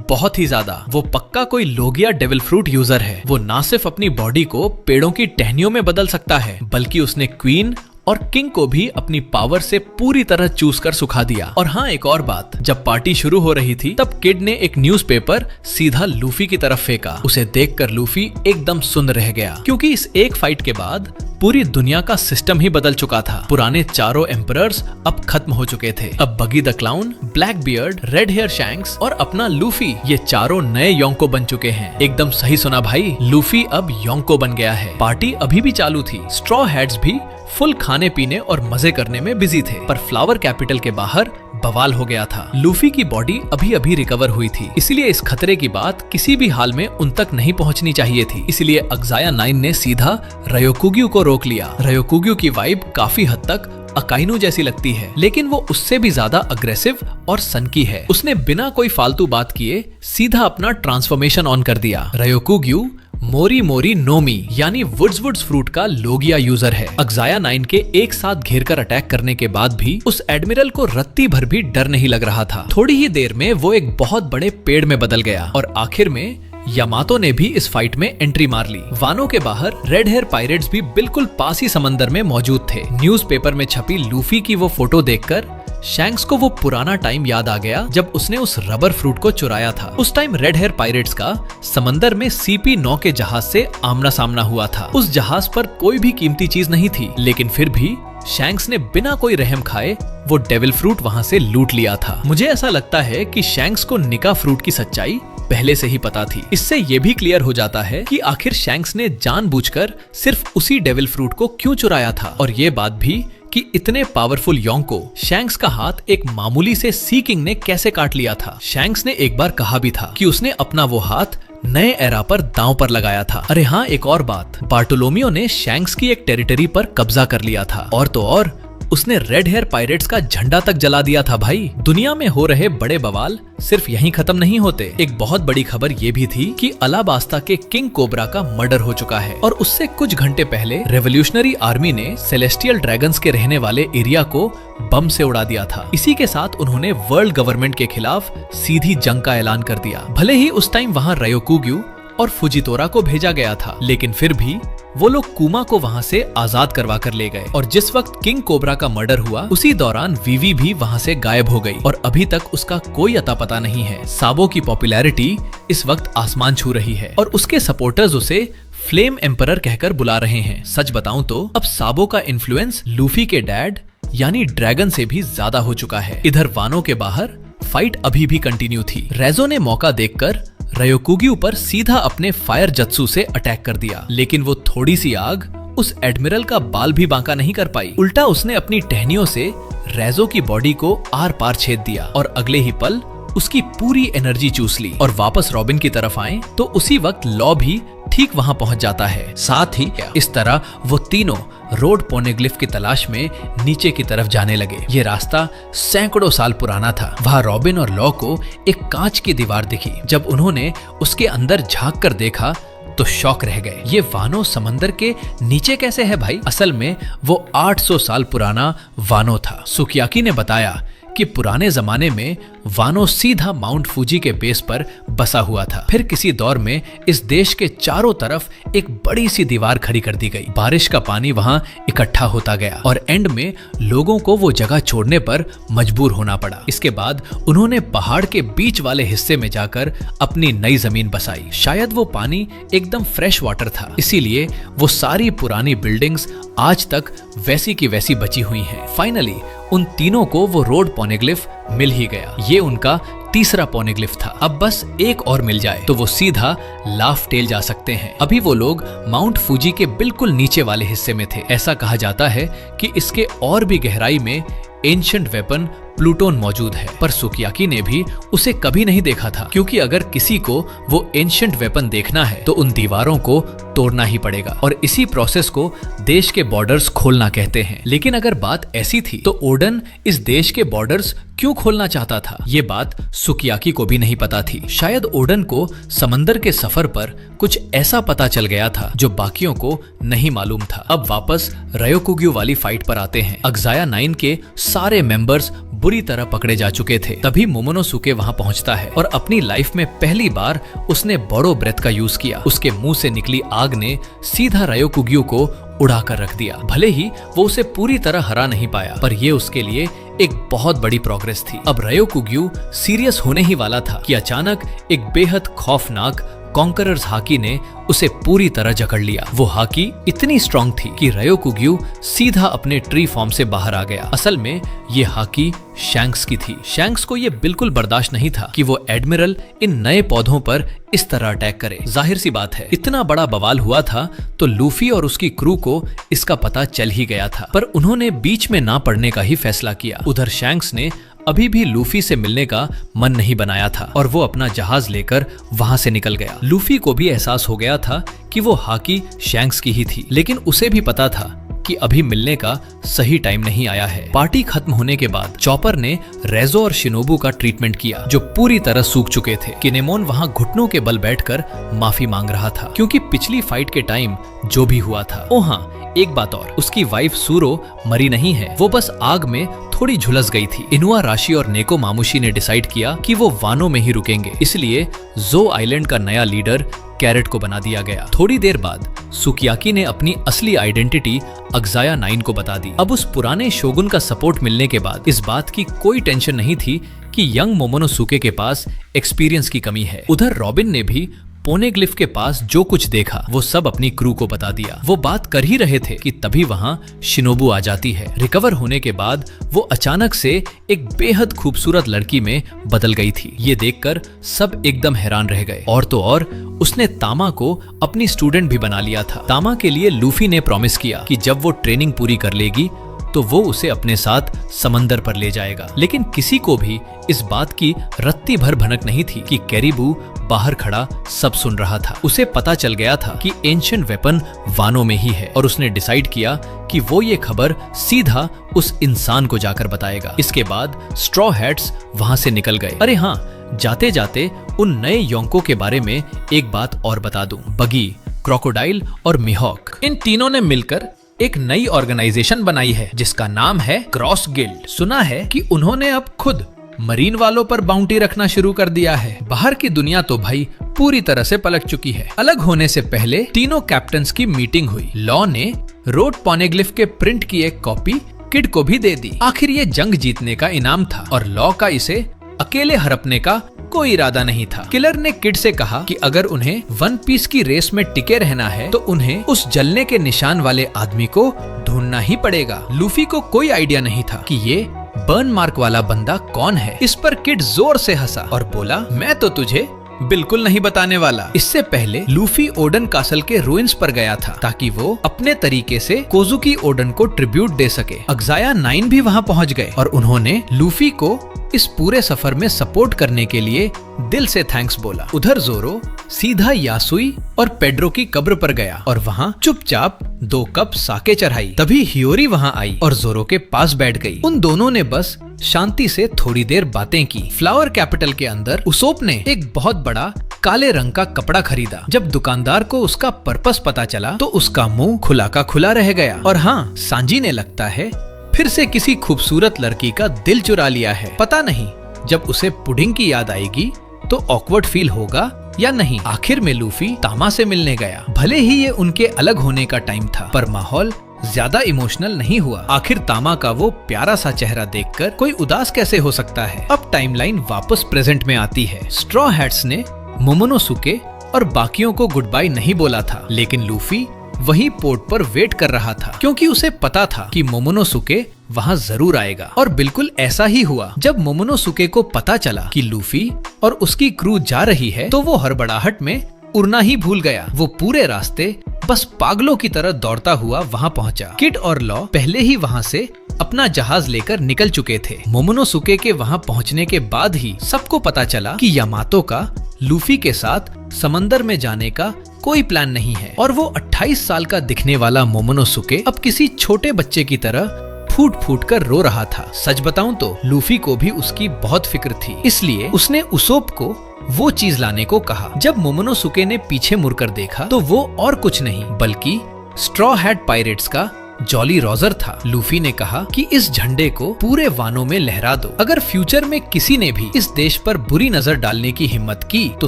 बहुत ही ज्यादा। वो पक्का कोई लोगिया डेविल फ्रूट यूजर है। वो ना सिर्फ अपनी बॉडी को पेड़ों की टहनियों में बदल सकता है बल्कि उसने क्वीन और किंग को भी अपनी पावर से पूरी तरह चूस कर सुखा दिया। और हाँ, एक और बात, जब पार्टी शुरू हो रही थी तब किड ने एक न्यूज़पेपर सीधा लूफी की तरफ फेंका। उसे देखकर लूफी एकदम सुन्न रह गया क्योंकि इस एक फाइट के बाद पूरी दुनिया का सिस्टम ही बदल चुका था। पुराने चारों एम्परर्स अब खत्म हो चुके थे। अब Buggy the Clown, Blackbeard, red hair Shanks और अपना लूफी, ये चारों नए योंको बन चुके हैं। एकदम सही सुना भाई, लूफी अब योंको बन गया है। पार्टी अभी भी चालू थी। स्ट्रॉ हैट्स भी फुल खाने पीने और मजे करने में बिजी थे, पर फ्लावर कैपिटल के बाहर बवाल हो गया था। लूफी की बॉडी अभी अभी रिकवर हुई थी, इसलिए इस खतरे की बात किसी भी हाल में उन तक नहीं पहुंचनी चाहिए थी। इसलिए अक्साया 9 ने सीधा रयोकुग्यू को रोक लिया। रयोकुग्यू की वाइब काफी हद तक अकाइनु जैसी लगती है, लेकिन वो उससे भी ज्यादा अग्रेसिव और सनकी है। उसने बिना कोई फालतू बात किए सीधा अपना ट्रांसफॉर्मेशन ऑन कर दिया। रयोकुग्यू मोरी मोरी नोमी यानी वुड्स फ्रूट का लोगिया यूजर है। अक्साया 9 के एक साथ घेर कर अटैक करने के बाद भी उस एडमिरल को रत्ती भर भी डर नहीं लग रहा था। थोड़ी ही देर में वो एक बहुत बड़े पेड़ में बदल गया और आखिर में यामातो ने भी इस फाइट में एंट्री मार ली। वानो के बाहर रेड हेयर पायरेट्स भी बिल्कुल पास ही समंदर में मौजूद थे। न्यूज़पेपर में छपी लूफी की वो फोटो देखकर शैंक्स को वो पुराना टाइम याद आ गया जब उसने उस रबर फ्रूट को चुराया था। उस टाइम रेड हेयर पायरेट्स का समंदर में CP-9 के जहाज से आमना सामना हुआ था। उस जहाज पर कोई भी कीमती चीज नहीं थी, लेकिन फिर भी शैंक्स ने बिना कोई रहम खाए वो डेविल फ्रूट वहां से लूट लिया था। मुझे ऐसा लगता है कि शैंक्स को निका फ्रूट की सच्चाई पहले से ही पता थी। इससे ये भी क्लियर हो जाता है कि आखिर शैंक्स ने जानबूझकर सिर्फ उसी डेविल फ्रूट को क्यों चुराया था। और ये बात भी कि इतने पावरफुल योंको शैंक्स का हाथ एक मामूली से सी किंग ने कैसे काट लिया था। शैंक्स ने एक बार कहा भी था कि उसने अपना वो हाथ नए एरा पर दांव पर लगाया था। अरे हाँ, एक और बात, बार्टोलोमियो ने शैंक्स की एक टेरिटरी पर कब्जा कर लिया था और तो और उसने रेड हेयर पायरेट्स का झंडा तक जला दिया था। भाई, दुनिया में हो रहे बड़े बवाल सिर्फ यहीं खत्म नहीं होते। एक बहुत बड़ी खबर ये भी थी कि अलाबास्ता के किंग कोबरा का मर्डर हो चुका है और उससे कुछ घंटे पहले रेवोल्यूशनरी आर्मी ने सेलेस्टियल ड्रैगन्स के रहने वाले एरिया को बम से उड़ा दिया था। इसी के साथ उन्होंने वर्ल्ड गवर्नमेंट के खिलाफ सीधी जंग का ऐलान कर दिया। भले ही उस टाइम वहाँ रयोकुग्यू और फुजितोरा को भेजा गया था, लेकिन फिर भी वो लोग कुमा को वहां से आजाद करवा कर ले गए। और जिस वक्त किंग कोबरा का मर्डर हुआ उसी दौरान वीवी भी वहां से गायब हो गई और अभी तक उसका कोई अता पता नहीं है। साबो की पॉपुलैरिटी इस वक्त आसमान छू रही है और उसके सपोर्टर्स उसे फ्लेम एम्परर कहकर बुला रहे हैं। सच बताऊं तो अब साबो का इन्फ्लुएंस लूफी के डैड यानी ड्रैगन से भी ज्यादा हो चुका है। इधर वानो के बाहर फाइट अभी भी कंटिन्यू थी। रेजो ने मौका देखकर रयोकुग्यू पर सीधा अपने फायर जत्सु से अटैक कर दिया, लेकिन वो थोड़ी सी आग उस एडमिरल का बाल भी बांका नहीं कर पाई। उल्टा उसने अपनी टहनियों से रेजो की बॉडी को आर पार छेद दिया और अगले ही पल उसकी पूरी एनर्जी चूस ली। और वापस रॉबिन की तरफ आए तो उसी वक्त लॉ भी ठीक वहां पहुंच जाता है। साथ ही इस तरह वो तीनों रोड पोनेग्लिफ की तलाश में नीचे की तरफ जाने लगे। ये रास्ता सैकड़ों साल पुराना था। वहां रॉबिन और लॉ को एक कांच की दीवार दिखी। जब उन्होंने उसके अंदर झांक कर देखा तो शॉक रह गए। ये वानो समंदर के नीचे कैसे है भाई? असल में वो 800 साल पुराना वानो था। सुकियाकी ने बताया कि पुराने जमाने में वानो सीधा माउंट फूजी के बेस पर बसा हुआ था। फिर किसी दौर में इस देश के चारों तरफ एक बड़ी सी दीवार खड़ी कर दी गई। बारिश का पानी वहां इकट्ठा होता गया और एंड में लोगों को वो जगह छोड़ने पर मजबूर होना पड़ा। इसके बाद उन्होंने पहाड़ के बीच वाले हिस्से में जाकर अपनी नई जमीन बसाई। शायद वो पानी एकदम फ्रेश वाटर था, इसीलिए वो सारी पुरानी बिल्डिंग्स आज तक वैसी की वैसी बची हुई हैं। फाइनली उन तीनों को वो रोड पोनेग्लिफ मिल ही गया। ये उनका तीसरा पोनेग्लिफ था। अब बस एक और मिल जाए तो वो सीधा लाफ टेल जा सकते हैं। अभी वो लोग माउंट फूजी के बिल्कुल नीचे वाले हिस्से में थे। ऐसा कहा जाता है कि इसके और भी गहराई में एंशिएंट वेपन प्लूटोन मौजूद है, पर सुकियाकी ने भी उसे कभी नहीं देखा था, क्योंकि अगर किसी को वो एंशिएंट वेपन देखना है तो उन दीवारों को तोड़ना ही पड़ेगा और इसी प्रोसेस को देश के बॉर्डर्स खोलना कहते हैं। लेकिन अगर बात ऐसी थी तो ओडन इस देश के बॉर्डर्स क्यों खोलना चाहता था, ये बात सुकियाकी को भी नहीं पता थी। शायद ओडन को समंदर के सफर पर कुछ ऐसा पता चल गया था जो बाकियों को नहीं मालूम था। अब वापस रयोकुग्यू वाली फाइट पर आते हैं। अक्साया 9 के सारे मेंबर्स बुरी तरह पकड़े जा चुके थे। तभी मोमोनोसुके वहां पहुंचता है और अपनी लाइफ में पहली बार उसने बड़ो ब्रेथ का यूज किया। उसके मुंह से निकली आग ने सीधा रयोकुग्यू को उड़ा कर रख दिया। भले ही वो उसे पूरी तरह हरा नहीं पाया, पर ये उसके लिए एक बहुत बड़ी प्रोग्रेस थी। अब रयोकुग्यू सीरियस होने ही वाला था कि अचानक एक बेहद खौफनाक कॉन्करर्स हाकी ने उसे पूरी तरह जकड़ लिया। वो हाकी इतनी स्ट्रांग थी कि रयोकुग्यू सीधा अपने ट्री फॉर्म से बाहर आ गया। असल में ये हाकी शैंक्स की थी। शैंक्स को ये बिल्कुल बर्दाश्त नहीं था कि वो एडमिरल इन नए पौधों पर इस तरह अटैक करे। जाहिर सी बात है, इतना बड़ा बवाल हुआ था तो लूफी और उसकी क्रू को इसका पता चल ही गया था, पर उन्होंने बीच में ना पड़ने का ही फैसला किया। उधर शैंक्स ने अभी भी लूफी से मिलने का मन नहीं बनाया था और वो अपना जहाज लेकर वहां से निकल गया। लूफी को भी एहसास हो गया था कि वो हाकी शैंक्स की ही थी, लेकिन उसे भी पता था कि अभी मिलने का सही टाइम नहीं आया है। पार्टी खत्म होने के बाद चॉपर ने रेजो और शिनोबू का ट्रीटमेंट किया, जो पूरी तरह सूख चुके थे। किनेमोन वहां घुटनों के बल बैठकर माफी मांग रहा था, क्योंकि पिछली फाइट के टाइम जो भी हुआ था। ओ हाँ, एक बात और, उसकी वाइफ सूरो मरी नहीं है, वो बस आग में थोड़ी झुलस गई थी। इनुआ राशि और नेको मामुशी ने डिसाइड किया कि वो वानो में ही रुकेंगे, इसलिए जो आइलैंड का नया लीडर कैरेट को बना दिया गया। थोड़ी देर बाद सुकियाकी ने अपनी असली आइडेंटिटी अक्साया 9 को बता दी। अब उस पुराने शोगुन का सपोर्ट मिलने के बाद इस बात की कोई टेंशन नहीं थी कि यंग मोमोनोसुके के पास एक्सपीरियंस की कमी है। उधर रॉबिन ने भी पोनेग्लिफ के पास जो कुछ देखा वो सब अपनी क्रू को बता दिया। वो बात कर ही रहे थे कि तभी वहां शिनोबू आ जाती है। रिकवर होने के बाद वो अचानक से एक बेहद खूबसूरत लड़की में बदल गई थी। ये देखकर सब एकदम हैरान रह गए। और तो और उसने तामा को अपनी स्टूडेंट भी बना लिया था। तामा के लिए लूफी ने प्रॉमिस किया कि जब वो ट्रेनिंग पूरी कर लेगी तो वो उसे अपने साथ समंदर पर ले जाएगा। लेकिन किसी को भी इस बात की रत्ती भर भनक नहीं थी कि कैरिबू बाहर खड़ा सब सुन रहा था। उसे पता चल गया था कि एंशिएंट वेपन वानो में ही है और उसने डिसाइड किया कि वो ये खबर सीधा उस इंसान को जाकर बताएगा। इसके बाद स्ट्रॉ हैट्स वहां से निकल गए। अरे हाँ, जाते जाते उन नए योंको के बारे में एक बात और बता दूं। बगी, क्रोकोडाइल और मिहॉक, इन तीनों ने मिलकर एक नई ऑर्गेनाइजेशन बनाई है जिसका नाम है क्रॉस गिल्ड। सुना है कि उन्होंने अब खुद मरीन वालों पर बाउंटी रखना शुरू कर दिया है। बाहर की दुनिया तो भाई पूरी तरह से पलट चुकी है। अलग होने से पहले तीनों कैप्टन्स की मीटिंग हुई। लॉ ने रोड पोनेग्लिफ के प्रिंट की एक कॉपी किड को भी दे दी। आखिर ये जंग जीतने का इनाम था और लॉ का इसे अकेले हड़पने का कोई इरादा नहीं था। किलर ने किड से कहा कि अगर उन्हें वन पीस की रेस में टिके रहना है तो उन्हें उस जलने के निशान वाले आदमी को ढूंढना ही पड़ेगा। लूफी को कोई आइडिया नहीं था कि ये बर्न मार्क वाला बंदा कौन है। इस पर किड जोर से हंसा और बोला, मैं तो तुझे बिल्कुल नहीं बताने वाला। इससे पहले लूफी ओडन कासल के रूइंस पर गया था ताकि वो अपने तरीके से कोजुकी ओडन को ट्रिब्यूट दे सके। अक्साया 9 भी वहां पहुंच गए और उन्होंने लूफी को इस पूरे सफर में सपोर्ट करने के लिए दिल से थैंक्स बोला। उधर जोरो सीधा यासुई और पेड्रो की कब्र पर गया और वहाँ चुपचाप 2 कप साके चढ़ाई। तभी हियोरी वहाँ आई और जोरो के पास बैठ गई। उन दोनों ने बस शांति से थोड़ी देर बातें की। फ्लावर कैपिटल के अंदर उसोप ने एक बहुत बड़ा काले रंग का कपड़ा खरीदा। जब दुकानदार को उसका पर्पस पता चला तो उसका मुंह खुला का खुला रह गया। और हाँ, सांजी ने लगता है फिर से किसी खूबसूरत लड़की का दिल चुरा लिया है। पता नहीं जब उसे पुडिंग की याद आएगी तो ऑकवर्ड फील होगा या नहीं। आखिर में लूफी तामा से मिलने गया। भले ही ये उनके अलग होने का टाइम था, पर माहौल ज्यादा इमोशनल नहीं हुआ। आखिर तामा का वो प्यारा सा चेहरा देखकर कोई उदास कैसे हो सकता है। अब टाइमलाइन वापस प्रेजेंट में आती है। स्ट्रॉ हैट्स ने मोमोनोसुके और बाकियों को गुड बाय नहीं बोला था, लेकिन लूफी वही पोर्ट पर वेट कर रहा था क्योंकि उसे पता था कि मोमोनोसुके वहाँ जरूर आएगा। और बिल्कुल ऐसा ही हुआ। जब मोमोनोसुके को पता चला कि लूफी और उसकी क्रू जा रही है तो वो हड़बड़ाहट में उड़ना ही भूल गया। वो पूरे रास्ते बस पागलों की तरह दौड़ता हुआ वहाँ पहुँचा। किड और लॉ पहले ही वहाँ से अपना जहाज लेकर निकल चुके थे। मोमोनोसुके के वहाँ पहुँचने के बाद ही सबको पता चला कि यामातो का लूफी के साथ समंदर में जाने का कोई प्लान नहीं है और वो 28 साल का दिखने वाला मोमोनोसुके अब किसी छोटे बच्चे की तरह फूट फूट कर रो रहा था। सच बताऊं तो लूफी को भी उसकी बहुत फिक्र थी, इसलिए उसने उसोप को वो चीज लाने को कहा। जब मोमोनोसुके ने पीछे मुड़कर देखा तो वो और कुछ नहीं बल्कि स्ट्रॉ हैट पायरेट्स का जॉली रोजर था। लूफी ने कहा कि इस झंडे को पूरे वानों में लहरा दो। अगर फ्यूचर में किसी ने भी इस देश पर बुरी नजर डालने की हिम्मत की तो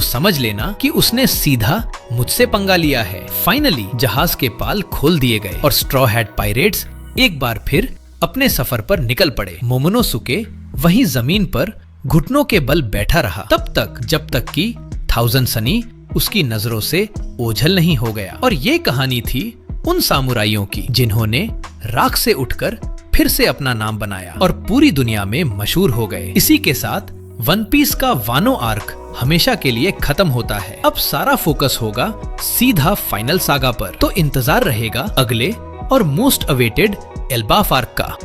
समझ लेना कि उसने सीधा मुझसे पंगा लिया है। फाइनली जहाज के पाल खोल दिए गए और स्ट्रॉ हैट पायरेट्स एक बार फिर अपने सफर पर निकल पड़े। मोमोनोसुके वहीं जमीन पर घुटनों के बल बैठा रहा तब तक जब तक कि थाउजेंड सनी उसकी नजरों से ओझल नहीं हो गया। और ये कहानी थी उन सामुराइयों की जिन्होंने राख से उठकर फिर से अपना नाम बनाया और पूरी दुनिया में मशहूर हो गए। इसी के साथ वन पीस का वानो आर्क हमेशा के लिए खत्म होता है। अब सारा फोकस होगा सीधा फाइनल सागा पर। तो इंतजार रहेगा अगले और मोस्ट अवेटेड एल्बाफ आर्क का।